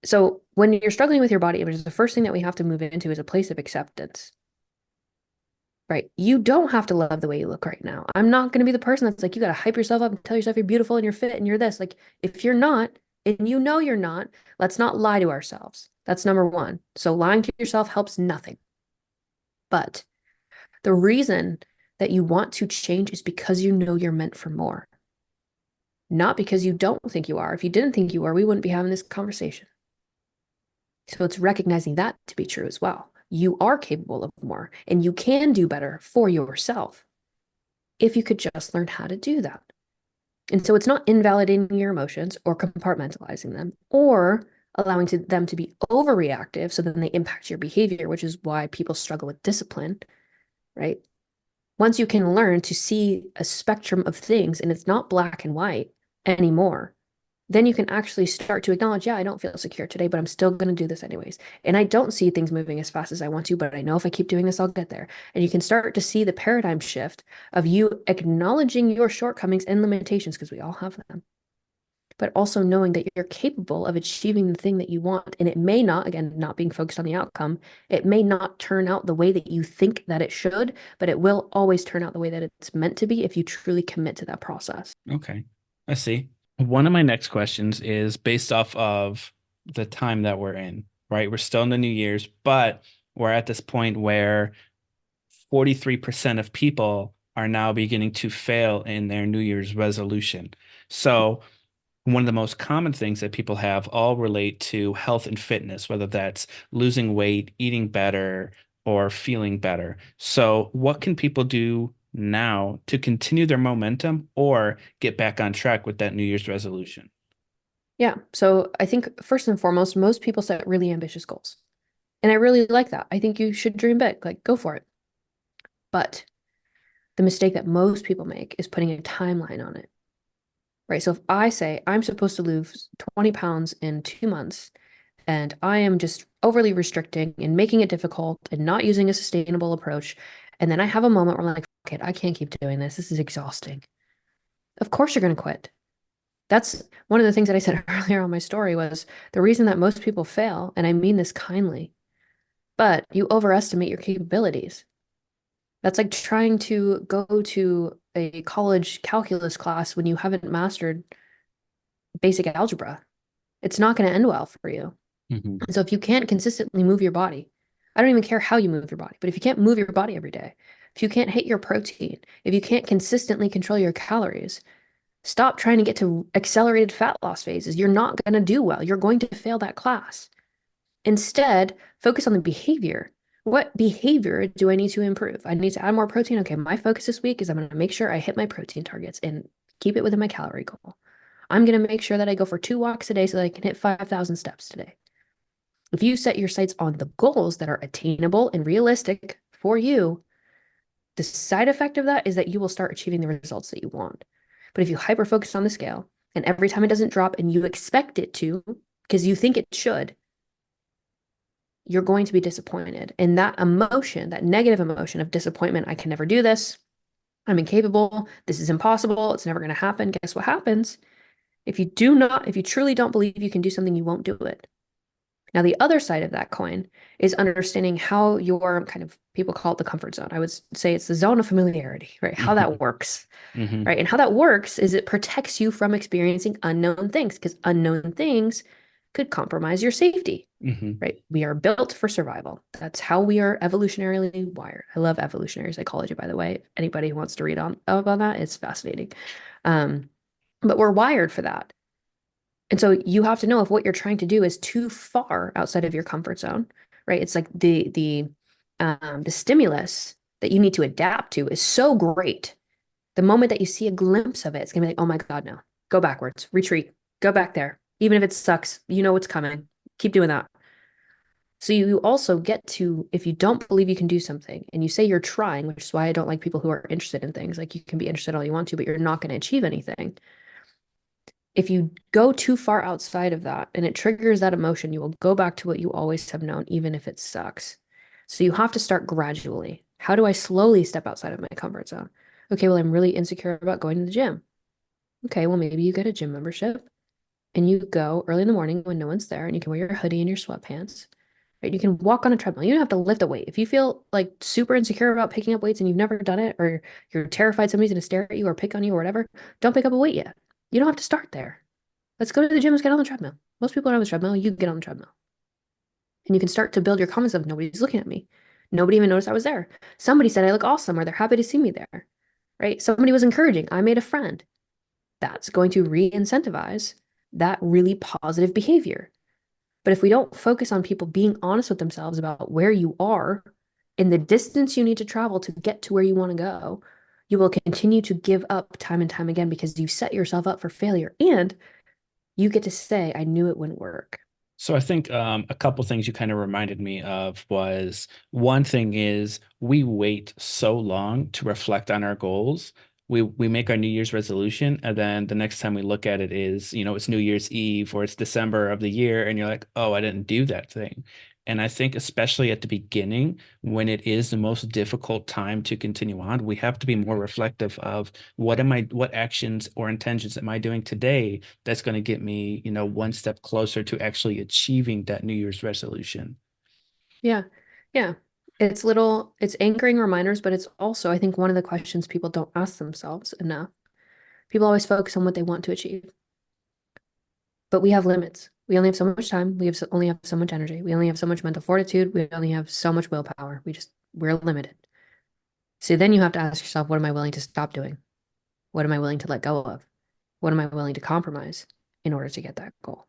So when you're struggling with your body image, the first thing that we have to move into is a place of acceptance. Right. You don't have to love the way you look right now. I'm not going to be the person that's like, you got to hype yourself up and tell yourself you're beautiful and you're fit and you're this. Like, if you're not, and you know you're not, let's not lie to ourselves. That's number one. So lying to yourself helps nothing. But the reason that you want to change is because you know you're meant for more, not because you don't think you are. If you didn't think you were, we wouldn't be having this conversation. So it's recognizing that to be true as well. You are capable of more and you can do better for yourself if you could just learn how to do that. And so it's not invalidating your emotions or compartmentalizing them or allowing them to be overreactive so then they impact your behavior, which is why people struggle with discipline, right? Once you can learn to see a spectrum of things and it's not black and white anymore, then you can actually start to acknowledge, yeah, I don't feel secure today, but I'm still going to do this anyways. And I don't see things moving as fast as I want to, but I know if I keep doing this, I'll get there. And you can start to see the paradigm shift of you acknowledging your shortcomings and limitations, because we all have them, but also knowing that you're capable of achieving the thing that you want. And it may not, again, not being focused on the outcome, it may not turn out the way that you think that it should, but it will always turn out the way that it's meant to be if you truly commit to that process. Okay, I see. One of my next questions is based off of the time that we're in, right? We're still in the New Year's, but we're at this point where 43% of people are now beginning to fail in their New Year's resolution. So, one of the most common things that people have all relate to health and fitness, whether that's losing weight, eating better, or feeling better. So, what can people do now to continue their momentum or get back on track with that New Year's resolution? Yeah. So I think first and foremost, most people set really ambitious goals. And I really like that. I think you should dream big, like go for it. But the mistake that most people make is putting a timeline on it, right? So if I say I'm supposed to lose 20 pounds in 2 months and I am just overly restricting and making it difficult and not using a sustainable approach, and then I have a moment where I'm like, fuck it, I can't keep doing this. This is exhausting. Of course you're going to quit. That's one of the things that I said earlier on my story was the reason that most people fail, and I mean this kindly, but you overestimate your capabilities. That's like trying to go to a college calculus class when you haven't mastered basic algebra. It's not going to end well for you. Hmm. And so if you can't consistently move your body, I don't even care how you move your body, but if you can't move your body every day, if you can't hit your protein, if you can't consistently control your calories, stop trying to get to accelerated fat loss phases. You're not going to do well. You're going to fail that class. Instead, focus on the behavior. What behavior do I need to improve? I need to add more protein. Okay, my focus this week is I'm going to make sure I hit my protein targets and keep it within my calorie goal. I'm going to make sure that I go for 2 walks a day so that I can hit 5,000 steps today. If you set your sights on the goals that are attainable and realistic for you, the side effect of that is that you will start achieving the results that you want. But if you hyper focus on the scale and every time it doesn't drop and you expect it to, because you think it should, you're going to be disappointed. And that emotion, that negative emotion of disappointment, I can never do this, I'm incapable, this is impossible, it's never going to happen. Guess what happens? If you truly don't believe you can do something, you won't do it. Now, the other side of that coin is understanding how your kind of people call it the comfort zone. I would say it's the zone of familiarity, right? How Hmm. that works, Hmm. right? And how that works is it protects you from experiencing unknown things because unknown things could compromise your safety, Hmm. right? We are built for survival. That's how we are evolutionarily wired. I love evolutionary psychology, by the way. Anybody who wants to read on up on that, it's fascinating. Um, but we're wired for that. And so you have to know if what you're trying to do is too far outside of your comfort zone, right? It's like the stimulus that you need to adapt to is so great. The moment that you see a glimpse of it, it's gonna be like, oh my God, no. Go backwards, retreat, go back there. Even if it sucks, you know what's coming. Keep doing that. So you also get to, if you don't believe you can do something and you say you're trying, which is why I don't like people who are interested in things, like you can be interested all you want to, but you're not going to achieve anything. If you go too far outside of that and it triggers that emotion, you will go back to what you always have known, even if it sucks. So you have to start gradually. How do I slowly step outside of my comfort zone? Okay, well, I'm really insecure about going to the gym. Okay, well, maybe you get a gym membership and you go early in the morning when no one's there and you can wear your hoodie and your sweatpants. Right? You can walk on a treadmill. You don't have to lift a weight. If you feel like super insecure about picking up weights and you've never done it, or you're terrified somebody's going to stare at you or pick on you or whatever, don't pick up a weight yet. You don't have to start there. Let's go to the gym. Let's get on the treadmill. Most people are on the treadmill. You get on the treadmill. And you can start to build your confidence of nobody's looking at me. Nobody even noticed I was there. Somebody said I look awesome or they're happy to see me there. Right? Somebody was encouraging. I made a friend. That's going to re-incentivize that really positive behavior. But if we don't focus on people being honest with themselves about where you are and the distance you need to travel to get to where you want to go, you will continue to give up time and time again because you set yourself up for failure. And you get to say, I knew it wouldn't work. So I think a couple things you kind of reminded me of was one thing is we wait so long to reflect on our goals. We make our New Year's resolution, and then the next time we look at it is, it's New Year's Eve or it's December of the year, and you're like, oh, I didn't do that thing. And I think especially at the beginning, when it is the most difficult time to continue on, we have to be more reflective of what actions or intentions am I doing today that's going to get me, one step closer to actually achieving that New Year's resolution. Yeah. Yeah. It's anchoring reminders, but it's also, I think, one of the questions people don't ask themselves enough. People always focus on what they want to achieve, but we have limits. We only have so much time. Only have so much energy. We only have so much mental fortitude. We only have so much willpower. We're limited. So then you have to ask yourself, what am I willing to stop doing? What am I willing to let go of? What am I willing to compromise in order to get that goal?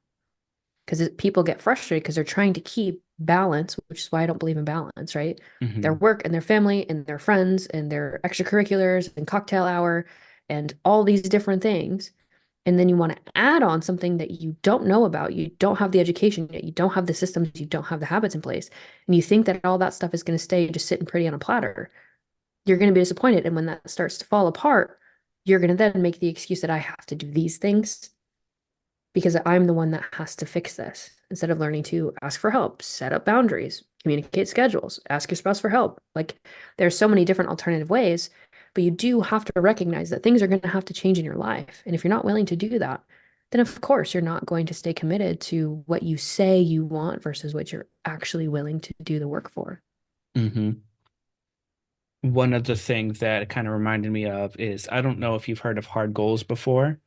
Because people get frustrated because they're trying to keep balance, which is why I don't believe in balance, right? Their Hmm. work and their family and their friends and their extracurriculars and cocktail hour and all these different things. And then you want to add on something that you don't know about. You don't have the education yet. You don't have the systems. You don't have the habits in place. And you think that all that stuff is going to stay just sitting pretty on a platter. You're going to be disappointed. And when that starts to fall apart, you're going to then make the excuse that I have to do these things because I'm the one that has to fix this instead of learning to ask for help, set up boundaries, communicate schedules, ask your spouse for help. Like there's so many different alternative ways, but you do have to recognize that things are going to have to change in your life. And if you're not willing to do that, then of course you're not going to stay committed to what you say you want versus what you're actually willing to do the work for. Hmm. One of the things that it kind of reminded me of is I don't know if you've heard of hard goals before,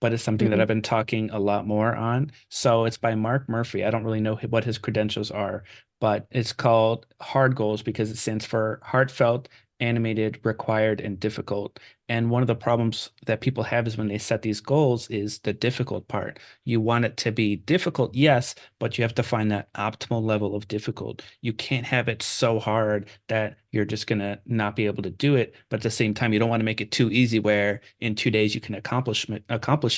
but it's something that I've Mm-mm. been talking a lot more on. So it's by Mark Murphy. I don't really know what his credentials are, but it's called Hard Goals because it stands for heartfelt, animated, required, and difficult. And one of the problems that people have is when they set these goals is the difficult part. You want it to be difficult, yes, but you have to find that optimal level of difficult. You can't have it so hard that you're just gonna not be able to do it. But at the same time, you don't want to make it too easy where in 2 days you can accomplish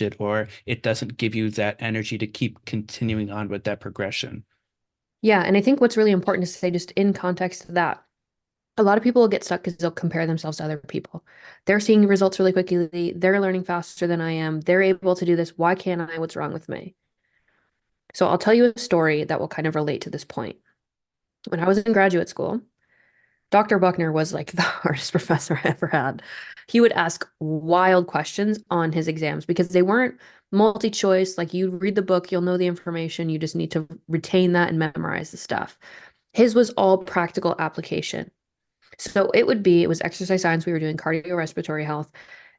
it, or it doesn't give you that energy to keep continuing on with that progression. Yeah, and I think what's really important to say just in context of that, a lot of people will get stuck because they'll compare themselves to other people. They're seeing results really quickly. They're learning faster than I am. They're able to do this. Why can't I? What's wrong with me? So I'll tell you a story that will kind of relate to this point. When I was in graduate school, Dr. Buckner was like the hardest professor I ever had. He would ask wild questions on his exams because they weren't multi-choice. Like you read the book, you'll know the information. You just need to retain that and memorize the stuff. His was all practical application. So it was exercise science. We were doing cardiorespiratory health.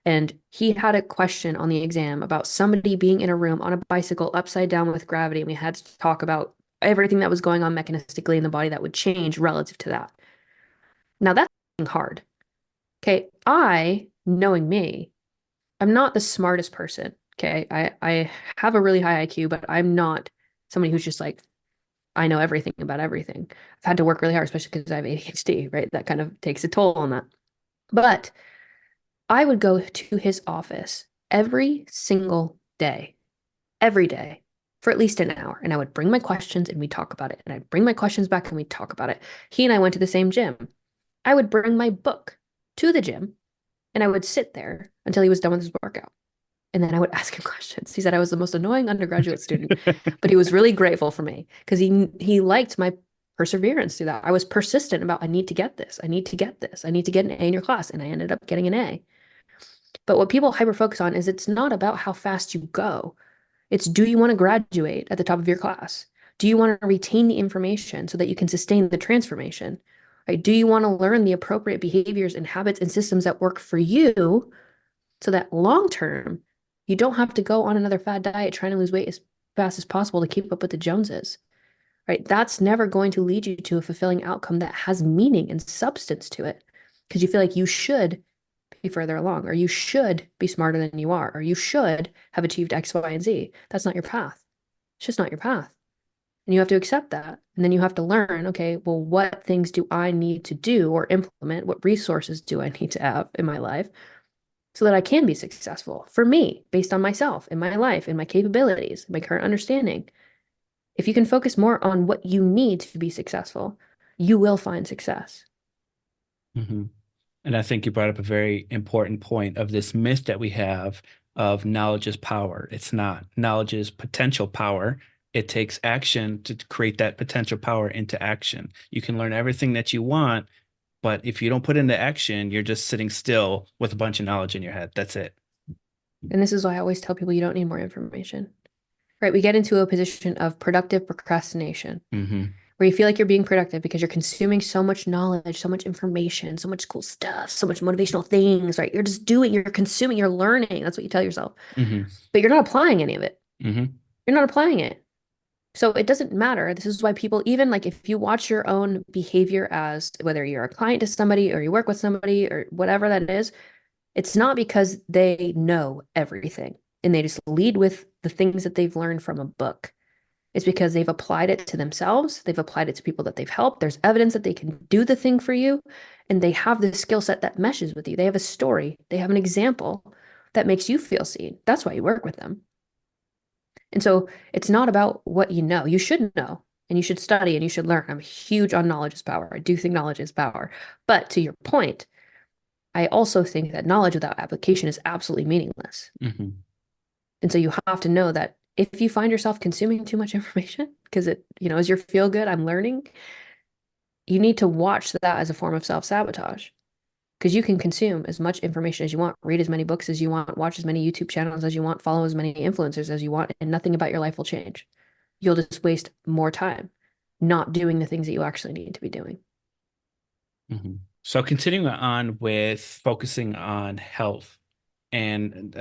And he had a question on the exam about somebody being in a room on a bicycle upside down with gravity. And we had to talk about everything that was going on mechanistically in the body that would change relative to that. Now that's hard. Okay. Knowing me, I'm not the smartest person. Okay. I have a really high IQ, but I'm not somebody who's just like, I know everything about everything. I've had to work really hard, especially because I have ADHD, right? That kind of takes a toll on that. But I would go to his office every single day, every day for at least an hour. And I would bring my questions and we talk about it. And I'd bring my questions back and we talk about it. He and I went to the same gym. I would bring my book to the gym and I would sit there until he was done with his workout. And then I would ask him questions. He said I was the most annoying undergraduate student, but he was really grateful for me because he liked my perseverance through that. I was persistent about I need to get this. I need to get this. I need to get an A in your class. And I ended up getting an A. But what people hyper focus on is it's not about how fast you go. It's do you want to graduate at the top of your class? Do you want to retain the information so that you can sustain the transformation? Right? Do you want to learn the appropriate behaviors and habits and systems that work for you so that long term, you don't have to go on another fad diet trying to lose weight as fast as possible to keep up with the Joneses, right? That's never going to lead you to a fulfilling outcome that has meaning and substance to it because you feel like you should be further along, or you should be smarter than you are, or you should have achieved X, Y, and Z. That's not your path. It's just not your path. And you have to accept that. And then you have to learn, okay, well, what things do I need to do or implement? What resources do I need to have in my life so that I can be successful for me, based on myself, in my life, in my capabilities, my current understanding? If you can focus more on what you need to be successful, you will find success. Hmm. And I think you brought up a very important point of this myth that we have of knowledge is power. It's not. Knowledge is potential power. It takes action to create that potential power into action. You can learn everything that you want, but if you don't put into action, you're just sitting still with a bunch of knowledge in your head. That's it. And this is why I always tell people you don't need more information, right? We get into a position of productive procrastination Hmm. where you feel like you're being productive because you're consuming so much knowledge, so much information, so much cool stuff, so much motivational things, right? You're just doing, you're consuming, you're learning. That's what you tell yourself. Hmm. But you're not applying any of it. Hmm. You're not applying it. So it doesn't matter. This is why people, even like if you watch your own behavior as whether you're a client to somebody or you work with somebody or whatever that is, it's not because they know everything and they just lead with the things that they've learned from a book. It's because they've applied it to themselves. They've applied it to people that they've helped. There's evidence that they can do the thing for you, and they have the skill set that meshes with you. They have a story, they have an example that makes you feel seen. That's why you work with them. And so it's not about what you know. You should know and you should study and you should learn. I'm huge on knowledge is power. I do think knowledge is power. But to your point, I also think that knowledge without application is absolutely meaningless. Hmm. And so you have to know that if you find yourself consuming too much information, because it, is your feel good, I'm learning, you need to watch that as a form of self-sabotage. because you can consume as much information as you want, read as many books as you want, watch as many YouTube channels as you want, follow as many influencers as you want, and nothing about your life will change. You'll just waste more time not doing the things that you actually need to be doing. Mhm. So continuing on with focusing on health and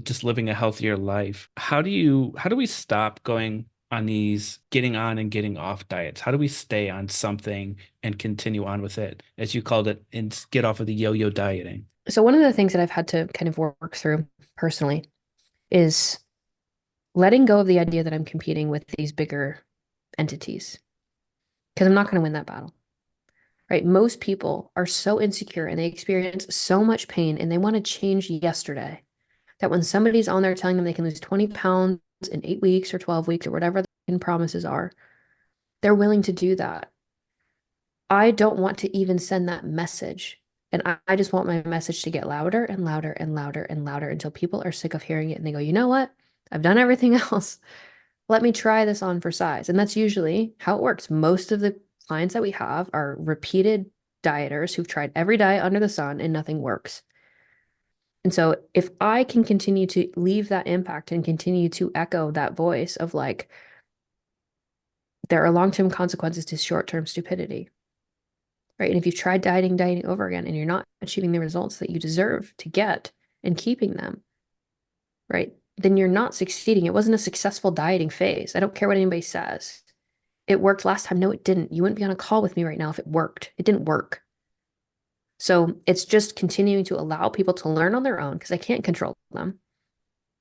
just living a healthier life, how do we stop going on these getting on and getting off diets? How do we stay on something and continue on with it, as you called it, and get off of the yo-yo dieting? So one of the things that I've had to kind of work through personally is letting go of the idea that I'm competing with these bigger entities because I'm not going to win that battle. Right? Most people are so insecure and they experience so much pain and they want to change yesterday that when somebody's on there telling them they can lose 20 pounds in 8 weeks or 12 weeks or whatever the promises are, they're willing to do that. I don't want to even send that message. And I just want my message to get louder and louder and louder and louder until people are sick of hearing it and they go, you know what? I've done everything else. Let me try this on for size. And that's usually how it works. Most of the clients that we have are repeated dieters who've tried every diet under the sun and nothing works. And so if I can continue to leave that impact and continue to echo that voice of like, there are long-term consequences to short-term stupidity, right? And if you've tried dieting over again and you're not achieving the results that you deserve to get and keeping them, right? Then you're not succeeding. It wasn't a successful dieting phase. I don't care what anybody says. It worked last time. No, it didn't. You wouldn't be on a call with me right now if it worked. It didn't work. So it's just continuing to allow people to learn on their own because I can't control them.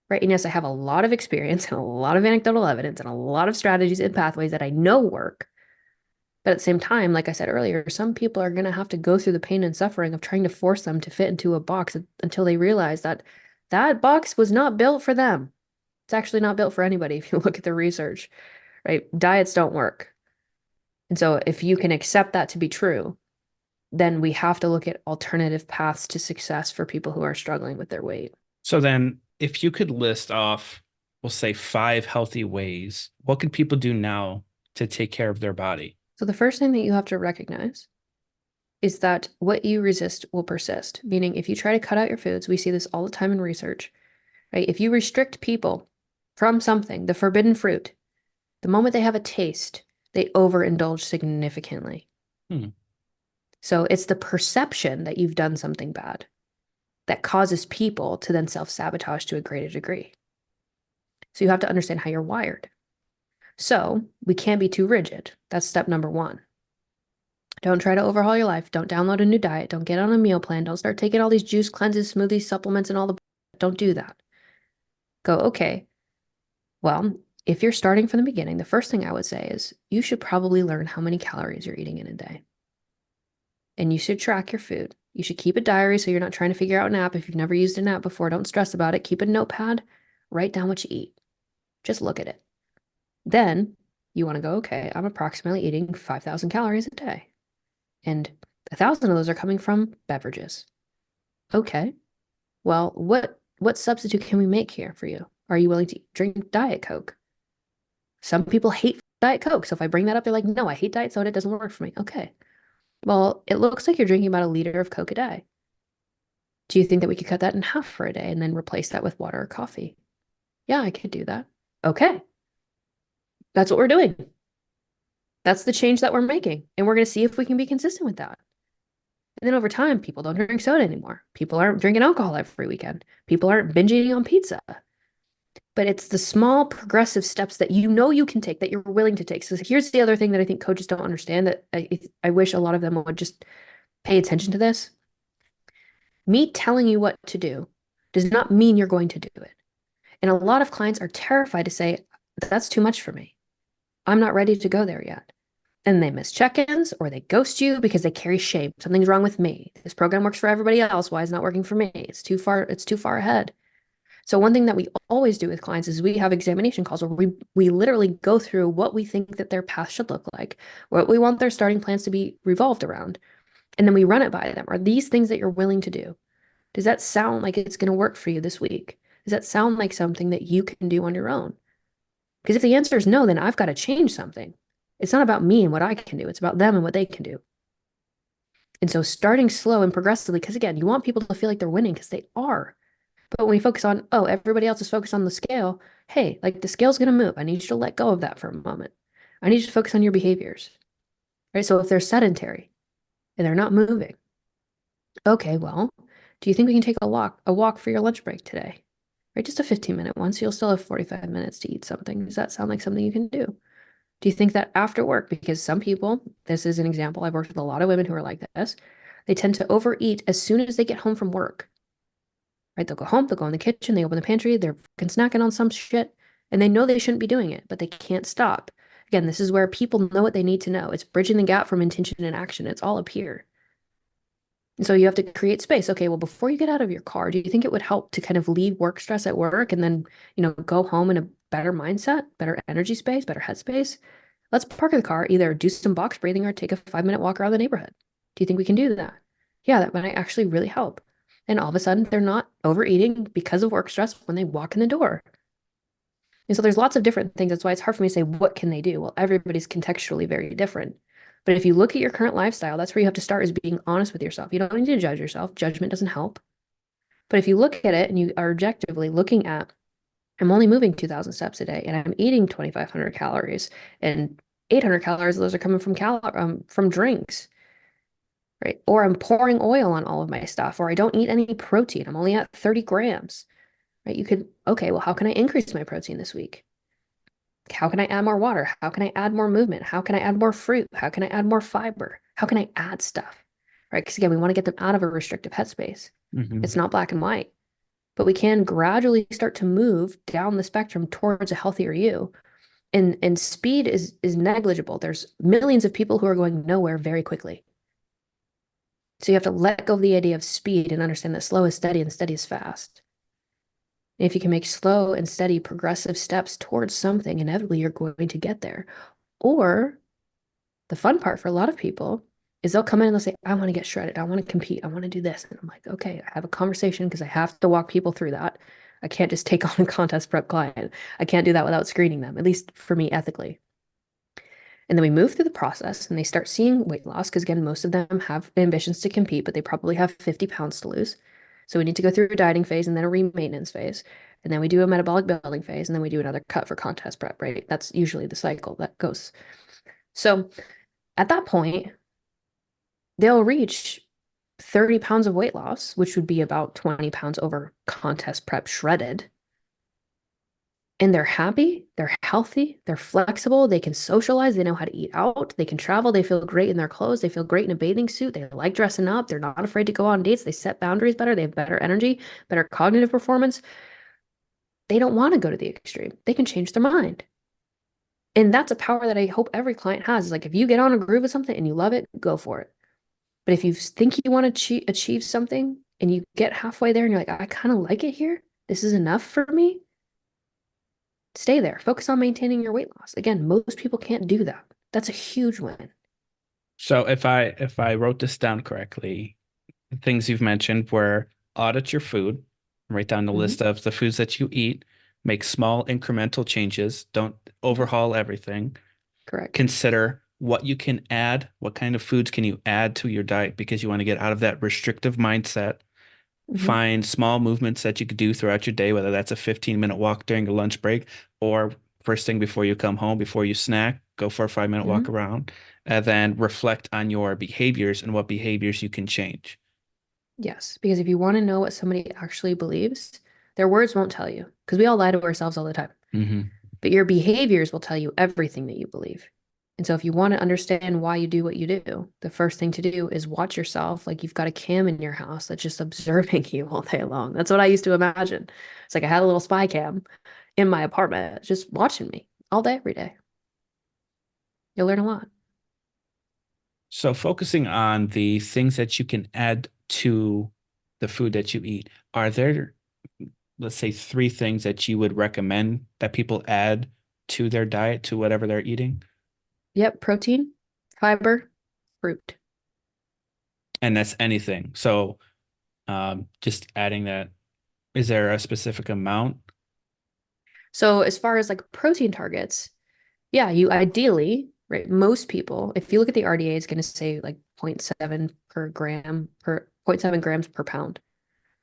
Right. And yes, I have a lot of experience and a lot of anecdotal evidence and a lot of strategies and pathways that I know work. But at the same time, like I said earlier, some people are going to have to go through the pain and suffering of trying to force them to fit into a box until they realize that that box was not built for them. It's actually not built for anybody if you look at the research, right? Diets don't work. And so if you can accept that to be true, then we have to look at alternative paths to success for people who are struggling with their weight. So then, if you could list off, we'll say 5 healthy ways, what can people do now to take care of their body? So the first thing that you have to recognize is that what you resist will persist. Meaning, if you try to cut out your foods, we see this all the time in research, right? If you restrict people from something, the forbidden fruit, the moment they have a taste, they overindulge significantly. Hmm. So it's the perception that you've done something bad that causes people to then self-sabotage to a greater degree. So you have to understand how you're wired. So we can't be too rigid. That's step number one. Don't try to overhaul your life. Don't download a new diet. Don't get on a meal plan. Don't start taking all these juice cleanses, smoothies, supplements, and all the. Don't do that. Go, okay, well, if you're starting from the beginning, the first thing I would say is you should probably learn how many calories you're eating in a day. And you should track your food. You should keep a diary so you're not trying to figure out an app. If you've never used an app before, don't stress about it. Keep a notepad. Write down what you eat. Just look at it. Then you want to go, okay, I'm approximately eating 5,000 calories a day. And 1,000 of those are coming from beverages. Okay, well, what substitute can we make here for you? Are you willing to drink Diet Coke? Some people hate Diet Coke. So if I bring that up, they're like, no, I hate diet soda. It doesn't work for me. Okay. Well, it looks like you're drinking about a liter of Coke a day. Do you think that we could cut that in half for a day and then replace that with water or coffee? Yeah, I could do that. Okay. That's what we're doing. That's the change that we're making. And we're going to see if we can be consistent with that. And then over time, people don't drink soda anymore. People aren't drinking alcohol every weekend. People aren't binge eating on pizza. But it's the small progressive steps that you know you can take, that you're willing to take. So here's the other thing that I think coaches don't understand that I wish a lot of them would just pay attention to this. Me telling you what to do does not mean you're going to do it. And a lot of clients are terrified to say, that's too much for me. I'm not ready to go there yet. And they miss check-ins or they ghost you because they carry shame. Something's wrong with me. This program works for everybody else. Why is it not working for me? It's too far ahead. So one thing that we always do with clients is we have examination calls where we literally go through what we think that their path should look like, what we want their starting plans to be revolved around. And then we run it by them. Are these things that you're willing to do? Does that sound like it's going to work for you this week? Does that sound like something that you can do on your own? Because if the answer is no, then I've got to change something. It's not about me and what I can do. It's about them and what they can do. And so starting slow and progressively, because again, you want people to feel like they're winning because they are. But when we focus on, oh, everybody else is focused on the scale, hey, like the scale's going to move. I need you to let go of that for a moment. I need you to focus on your behaviors, right? So if they're sedentary and they're not moving, okay, well, do you think we can take a walk for your lunch break today? Right? Just a 15-minute one, so you'll still have 45 minutes to eat something. Does that sound like something you can do? Do you think that after work, because some people, this is an example, I've worked with a lot of women who are like this, they tend to overeat as soon as they get home from work, right? They'll go home, they'll go in the kitchen, they open the pantry, they're fucking snacking on some shit, and they know they shouldn't be doing it, but they can't stop. Again, this is where people know what they need to know. It's bridging the gap from intention and action. It's all up here. And so you have to create space. Okay, well, before you get out of your car, do you think it would help to kind of leave work stress at work and then, go home in a better mindset, better energy space, better headspace? Let's park the car, either do some box breathing or take a 5-minute walk around the neighborhood. Do you think we can do that? Yeah, that might actually really help. And all of a sudden, they're not overeating because of work stress when they walk in the door. And so there's lots of different things. That's why it's hard for me to say, what can they do? Well, everybody's contextually very different. But if you look at your current lifestyle, that's where you have to start is being honest with yourself. You don't need to judge yourself. Judgment doesn't help. But if you look at it and you are objectively looking at, I'm only moving 2,000 steps a day and I'm eating 2,500 calories and 800 calories of those are coming from drinks, right? Or I'm pouring oil on all of my stuff, or I don't eat any protein. I'm only at 30 grams, right? You could, okay, well, how can I increase my protein this week? How can I add more water? How can I add more movement? How can I add more fruit? How can I add more fiber? How can I add stuff? Right? Because again, we want to get them out of a restrictive headspace. Hmm. It's not black and white, but we can gradually start to move down the spectrum towards a healthier you. And speed is negligible. There's millions of people who are going nowhere very quickly. So you have to let go of the idea of speed and understand that slow is steady and steady is fast. And if you can make slow and steady progressive steps towards something, inevitably you're going to get there. Or the fun part for a lot of people is they'll come in and they'll say, I want to get shredded. I want to compete. I want to do this. And I'm like, okay, I have a conversation because I have to walk people through that. I can't just take on a contest prep client. I can't do that without screening them, at least for me ethically. And then we move through the process and they start seeing weight loss because, again, most of them have ambitions to compete, but they probably have 50 pounds to lose. So we need to go through a dieting phase and then a re-maintenance phase. And then we do a metabolic building phase and then we do another cut for contest prep, right? That's usually the cycle that goes. So at that point, they'll reach 30 pounds of weight loss, which would be about 20 pounds over contest prep shredded. And they're happy, they're healthy, they're flexible, they can socialize, they know how to eat out, they can travel, they feel great in their clothes, they feel great in a bathing suit, they like dressing up, they're not afraid to go on dates, they set boundaries better, they have better energy, better cognitive performance. They don't want to go to the extreme. They can change their mind. And that's a power that I hope every client has. Is like if you get on a groove with something and you love it, go for it. But if you think you want to achieve something and you get halfway there and you're like, I kind of like it here, this is enough for me, stay there. Focus on maintaining your weight loss. Again, most people can't do that. That's a huge win. So if I wrote this down correctly, the things you've mentioned were audit your food, write down the Hmm. list of the foods that you eat, make small incremental changes, don't overhaul everything. Correct. Consider what you can add, what kind of foods can you add to your diet because you want to get out of that restrictive mindset. Hmm. Find small movements that you could do throughout your day, whether that's a 15-minute walk during a lunch break or first thing before you come home, before you snack, go for a 5-minute walk Hmm. around, and then reflect on your behaviors and what behaviors you can change. Yes, because if you want to know what somebody actually believes, their words won't tell you because we all lie to ourselves all the time. Hmm. But your behaviors will tell you everything that you believe. And so if you want to understand why you do what you do, the first thing to do is watch yourself like you've got a cam in your house that's just observing you all day long. That's what I used to imagine. It's like I had a little spy cam in my apartment just watching me all day, every day. You'll learn a lot. So focusing on the things that you can add to the food that you eat, are there, let's say, three things that you would recommend that people add to their diet, to whatever they're eating? Yep, protein, fiber, fruit. And that's anything. So just adding that, is there a specific amount? So as far as like protein targets, yeah, you ideally, right? Most people, if you look at the RDA, it's going to say like 0.7 per gram per zero point 0.7 grams per pound,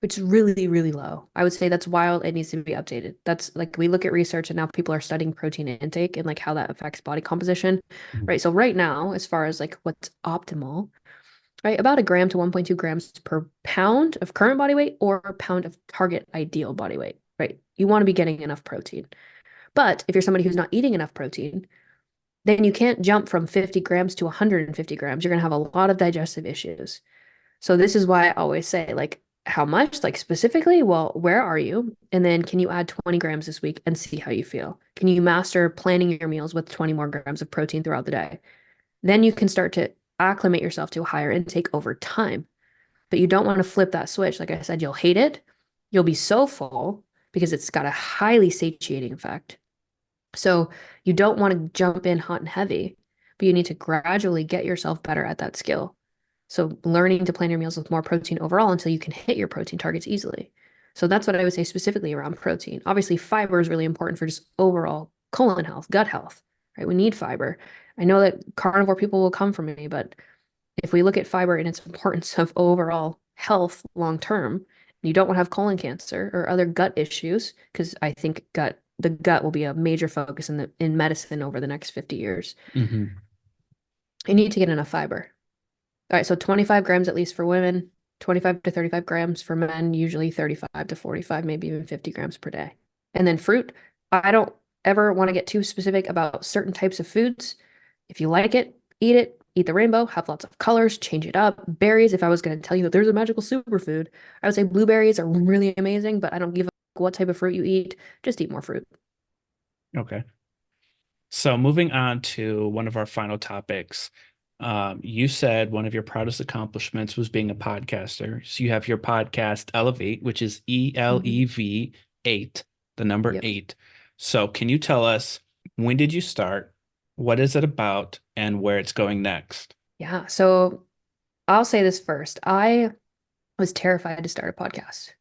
which is really, really low. I would say that's wild. It needs to be updated. That's like we look at research and now people are studying protein intake and like how that affects body composition, Mhm. right? So right now, as far as like what's optimal, right, about a gram to 1.2 grams per pound of current body weight or a pound of target ideal body weight, right? You want to be getting enough protein. But if you're somebody who's not eating enough protein, then you can't jump from 50 grams to 150 grams. You're going to have a lot of digestive issues. So this is why I always say, like, how much? Like specifically, well, where are you? And then can you add 20 grams this week and see how you feel? Can you master planning your meals with 20 more grams of protein throughout the day? Then you can start to acclimate yourself to a higher intake over time. But you don't want to flip that switch. Like I said, you'll hate it. You'll be so full because it's got a highly satiating effect. So you don't want to jump in hot and heavy, but you need to gradually get yourself better at that skill. So learning to plan your meals with more protein overall until you can hit your protein targets easily. So that's what I would say specifically around protein. Obviously, fiber is really important for just overall colon health, gut health, right? We need fiber. I know that carnivore people will come for me, but if we look at fiber and its importance of overall health long term, you don't want to have colon cancer or other gut issues, because I think the gut will be a major focus in medicine over the next 50 years. Mhm. You need to get enough fiber. All right, so 25 grams at least for women, 25 to 35 grams for men, usually 35 to 45, maybe even 50 grams per day. And then fruit, I don't ever want to get too specific about certain types of foods. If you like it, eat the rainbow, have lots of colors, change it up. Berries, if I was going to tell you that there's a magical superfood, I would say blueberries are really amazing, but I don't give a what type of fruit you eat. Just eat more fruit. Okay. So moving on to one of our final topics, you said one of your proudest accomplishments was being a podcaster. So you have your podcast Elevate, which is Mhm. ELEV 8, the number Yep. 8. So can you tell us, when did you start? What is it about and where it's going next? Yeah. So I'll say this first. I was terrified to start a podcast.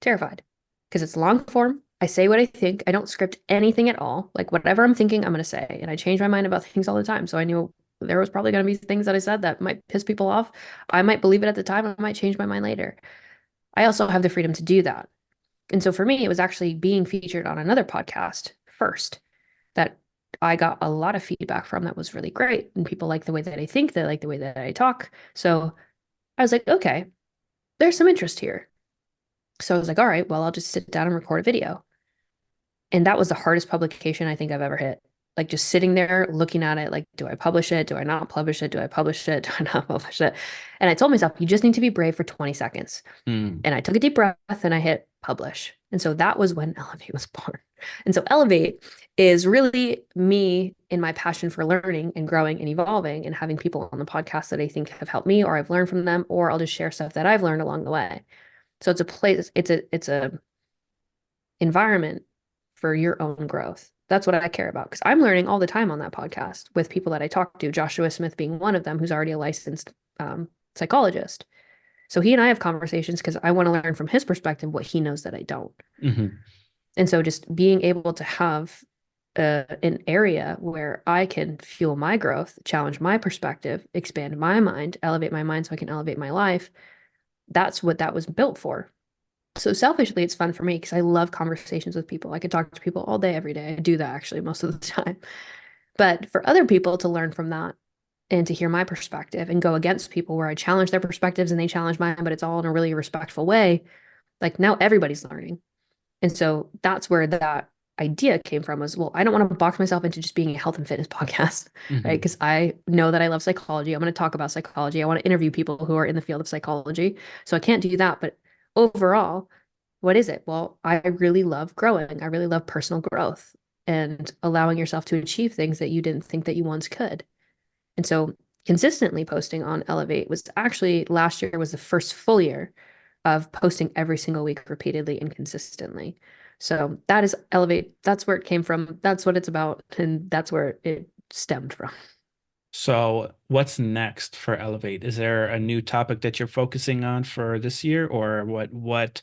Terrified. Because it's long form. I say what I think. I don't script anything at all. Like whatever I'm thinking, I'm going to say. And I change my mind about things all the time. So I knew there was probably going to be things that I said that might piss people off. I might believe it at the time. I might change my mind later. I also have the freedom to do that. And so for me, it was actually being featured on another podcast first that I got a lot of feedback from that was really great. And people like the way that I think, they like the way that I talk. So I was like, okay, there's some interest here. So I was like, all right, well, I'll just sit down and record a video. And that was the hardest publication I think I've ever hit. Like just sitting there looking at it, like, do I publish it? Do I not publish it? Do I publish it? Do I not publish it? And I told myself, you just need to be brave for 20 seconds. Hmm. And I took a deep breath and I hit publish. And so that was when Elevate was born. And so Elevate is really me in my passion for learning and growing and evolving and having people on the podcast that I think have helped me or I've learned from them, or I'll just share stuff that I've learned along the way. So it's a place, it's a environment for your own growth. That's what I care about because I'm learning all the time on that podcast with people that I talk to, Joshua Smith being one of them, who's already a licensed psychologist. So he and I have conversations because I want to learn from his perspective what he knows that I don't. Mhm. And so just being able to have an area where I can fuel my growth, challenge my perspective, expand my mind, elevate my mind so I can elevate my life. That's what that was built for. So selfishly, it's fun for me because I love conversations with people. I could talk to people all day, every day. I do that actually most of the time. But for other people to learn from that and to hear my perspective and go against people where I challenge their perspectives and they challenge mine, but it's all in a really respectful way, like now everybody's learning. And so that's where that idea came from was, well, I don't want to box myself into just being a health and fitness podcast, right? Mhm. Because I know that I love psychology. I'm going to talk about psychology. I want to interview people who are in the field of psychology. So I can't do that. But overall, what is it? Well, I really love growing. I really love personal growth and allowing yourself to achieve things that you didn't think that you once could. And so consistently posting on Elevate was actually last year was the first full year of posting every single week repeatedly and consistently. So that is Elevate. That's where it came from. That's what it's about. And that's where it stemmed from. So what's next for Elevate? Is there a new topic that you're focusing on for this year, or what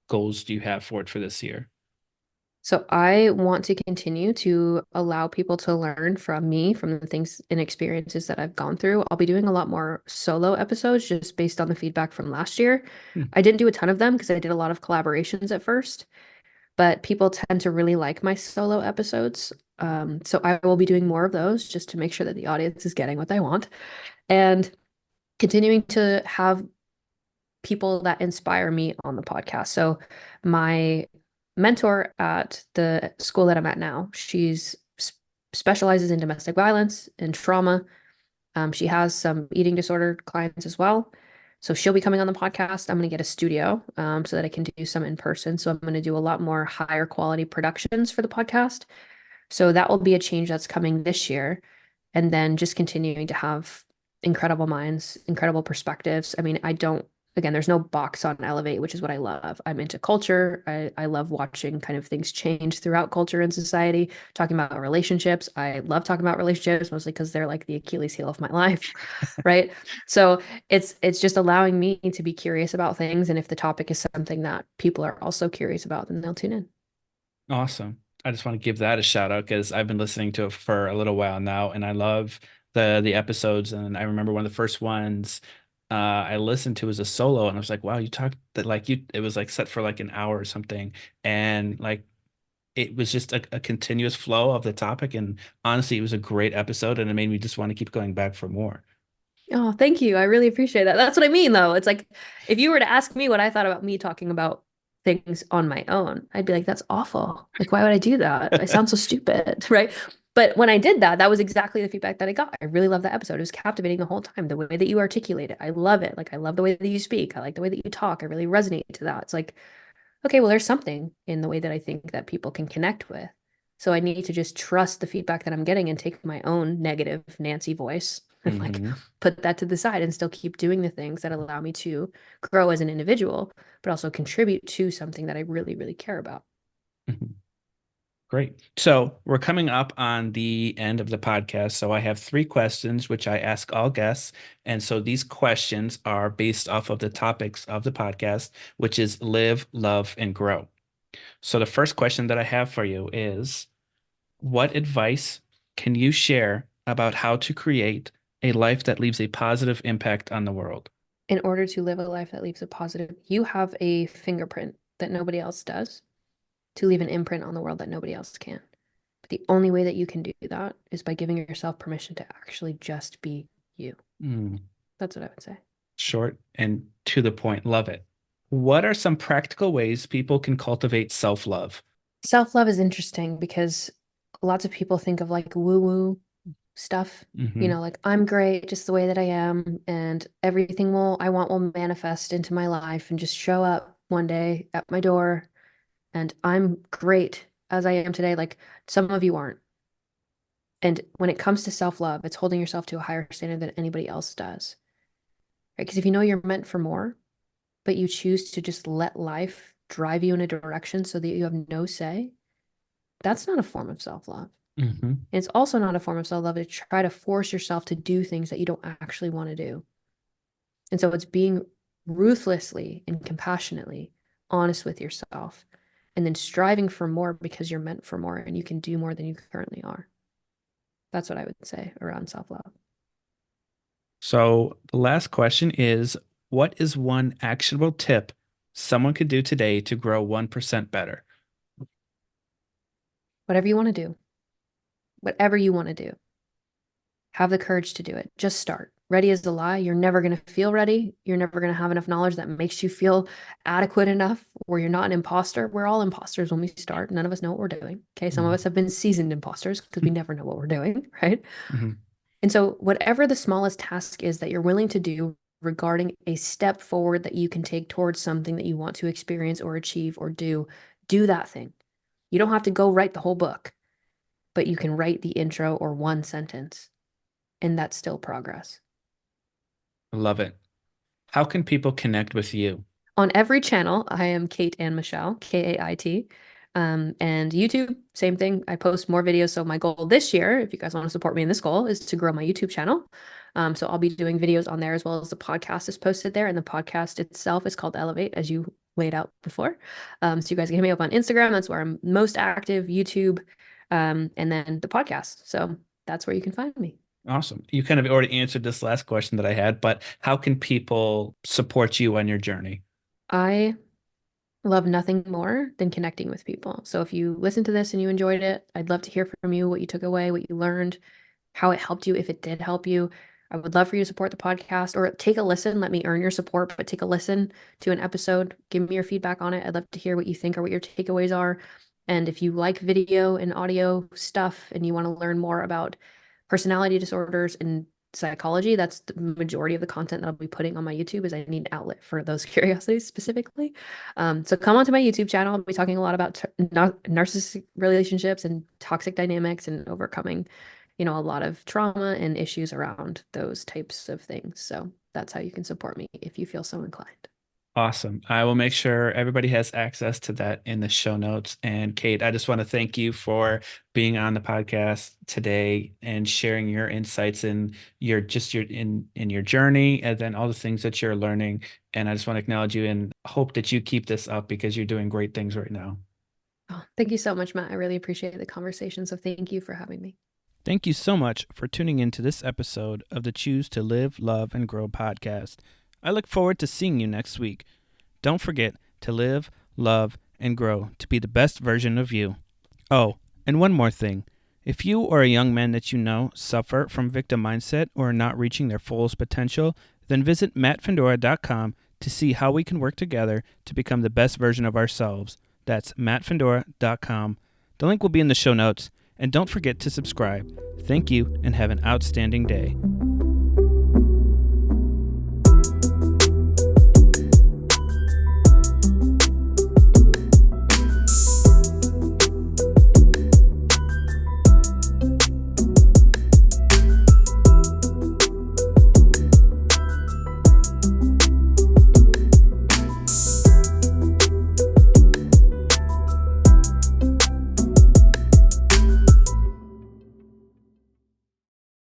goals do you have for it for this year? So I want to continue to allow people to learn from me, from the things and experiences that I've gone through. I'll be doing a lot more solo episodes just based on the feedback from last year. Hmm. I didn't do a ton of them because I did a lot of collaborations at first, but people tend to really like my solo episodes. So I will be doing more of those just to make sure that the audience is getting what they want and continuing to have people that inspire me on the podcast. So my mentor at the school that I'm at now, she's specializes in domestic violence and trauma. She has some eating disorder clients as well. So she'll be coming on the podcast. I'm going to get a studio so that I can do some in person. So I'm going to do a lot more higher quality productions for the podcast. So that will be a change that's coming this year. And then just continuing to have incredible minds, incredible perspectives. I mean, I don't, again, there's no box on Elevate, which is what I love. I'm into culture. I love watching kind of things change throughout culture and society, talking about relationships. I love talking about relationships mostly because they're like the Achilles heel of my life, right? So it's just allowing me to be curious about things. And if the topic is something that people are also curious about, then they'll tune in. Awesome. I just want to give that a shout out because I've been listening to it for a little while now, and I love the episodes. And I remember one of the first ones I listened to was a solo, and I was like, "Wow, you talked that like you." It was like set for like an hour or something, and like it was just a continuous flow of the topic. And honestly, it was a great episode, and it made me just want to keep going back for more. Oh, thank you. I really appreciate that. That's what I mean, though. It's like if you were to ask me what I thought about me talking about things on my own, I'd be like, that's awful. Like, why would I do that? I sound so stupid, right? But when I did that, that was exactly the feedback that I got. I really loved that episode. It was captivating the whole time. The way that you articulate it, I love it. Like, I love the way that you speak. I like the way that you talk. I really resonate to that. It's like, okay, well, there's something in the way that I think that people can connect with. So I need to just trust the feedback that I'm getting and take my own negative Nancy voice and like Hmm. put that to the side and still keep doing the things that allow me to grow as an individual, but also contribute to something that I really, really care about. Great. So we're coming up on the end of the podcast. So I have three questions, which I ask all guests. And so these questions are based off of the topics of the podcast, which is live, love, and grow. So the first question that I have for you is, what advice can you share about how to create a life that leaves a positive impact on the world? In order to live a life that leaves a positive, you have a fingerprint that nobody else does to leave an imprint on the world that nobody else can. But the only way that you can do that is by giving yourself permission to actually just be you. Mm, That's what I would say. short and to the point. Love it. What are some practical ways people can cultivate self-love? Self-love is interesting because lots of people think of like woo-woo stuff, Hmm. like I'm great just the way that I am, and everything I want will manifest into my life and just show up one day at my door, and I'm great as I am today. Like some of you aren't. And when it comes to self-love, it's holding yourself to a higher standard than anybody else does. Right? Because if you know you're meant for more, but you choose to just let life drive you in a direction so that you have no say, that's not a form of self-love. Hmm. And it's also not a form of self-love to try to force yourself to do things that you don't actually want to do. And so it's being ruthlessly and compassionately honest with yourself and then striving for more because you're meant for more and you can do more than you currently are. That's what I would say around self-love. So the last question is, what is one actionable tip someone could do today to grow 1% better? Whatever you want to do, whatever you want to do, have the courage to do it. Just start. Ready is a lie. You're never going to feel ready. You're never going to have enough knowledge that makes you feel adequate enough where you're not an imposter. We're all imposters when we start. None of us know what we're doing. Okay. Some of us have been seasoned imposters because we never know what we're doing. Right. Mhm. And so, whatever the smallest task is that you're willing to do regarding a step forward that you can take towards something that you want to experience or achieve or do that thing. You don't have to go write the whole book, but you can write the intro or one sentence, and that's still progress. I love it. How can people connect with you? On every channel, I am Kait Ann Michelle, Kait. And YouTube, same thing. I post more videos. So my goal this year, if you guys want to support me in this goal, is to grow my YouTube channel. So I'll be doing videos on there as well as the podcast is posted there. And the podcast itself is called Elevate, as you laid out before. So you guys can hit me up on Instagram. That's where I'm most active, YouTube, and then the podcast. So that's where you can find me. Awesome. You kind of already answered this last question that I had, but how can people support you on your journey? I love nothing more than connecting with people. So if you listen to this and you enjoyed it, I'd love to hear from you what you took away, what you learned, how it helped you, if it did help you. I would love for you to support the podcast or take a listen. Let me earn your support, but take a listen to an episode. Give me your feedback on it. I'd love to hear what you think or what your takeaways are. And if you like video and audio stuff and you want to learn more about personality disorders and psychology, that's the majority of the content that I'll be putting on my YouTube is I need an outlet for those curiosities specifically. So come onto my YouTube channel. I'll be talking a lot about narcissistic relationships and toxic dynamics and overcoming, a lot of trauma and issues around those types of things. So that's how you can support me if you feel so inclined. Awesome. I will make sure everybody has access to that in the show notes. And Kait, I just want to thank you for being on the podcast today and sharing your insights and in your journey and then all the things that you're learning. And I just want to acknowledge you and hope that you keep this up because you're doing great things right now. Oh, thank you so much, Matt. I really appreciate the conversation. So thank you for having me. Thank you so much for tuning in to this episode of the Choose to Live, Love, and Grow podcast. I look forward to seeing you next week. Don't forget to live, love, and grow to be the best version of you. Oh, and one more thing. If you or a young man that you know suffer from victim mindset or are not reaching their fullest potential, then visit mattfendora.com to see how we can work together to become the best version of ourselves. That's mattfendora.com. The link will be in the show notes. And don't forget to subscribe. Thank you and have an outstanding day.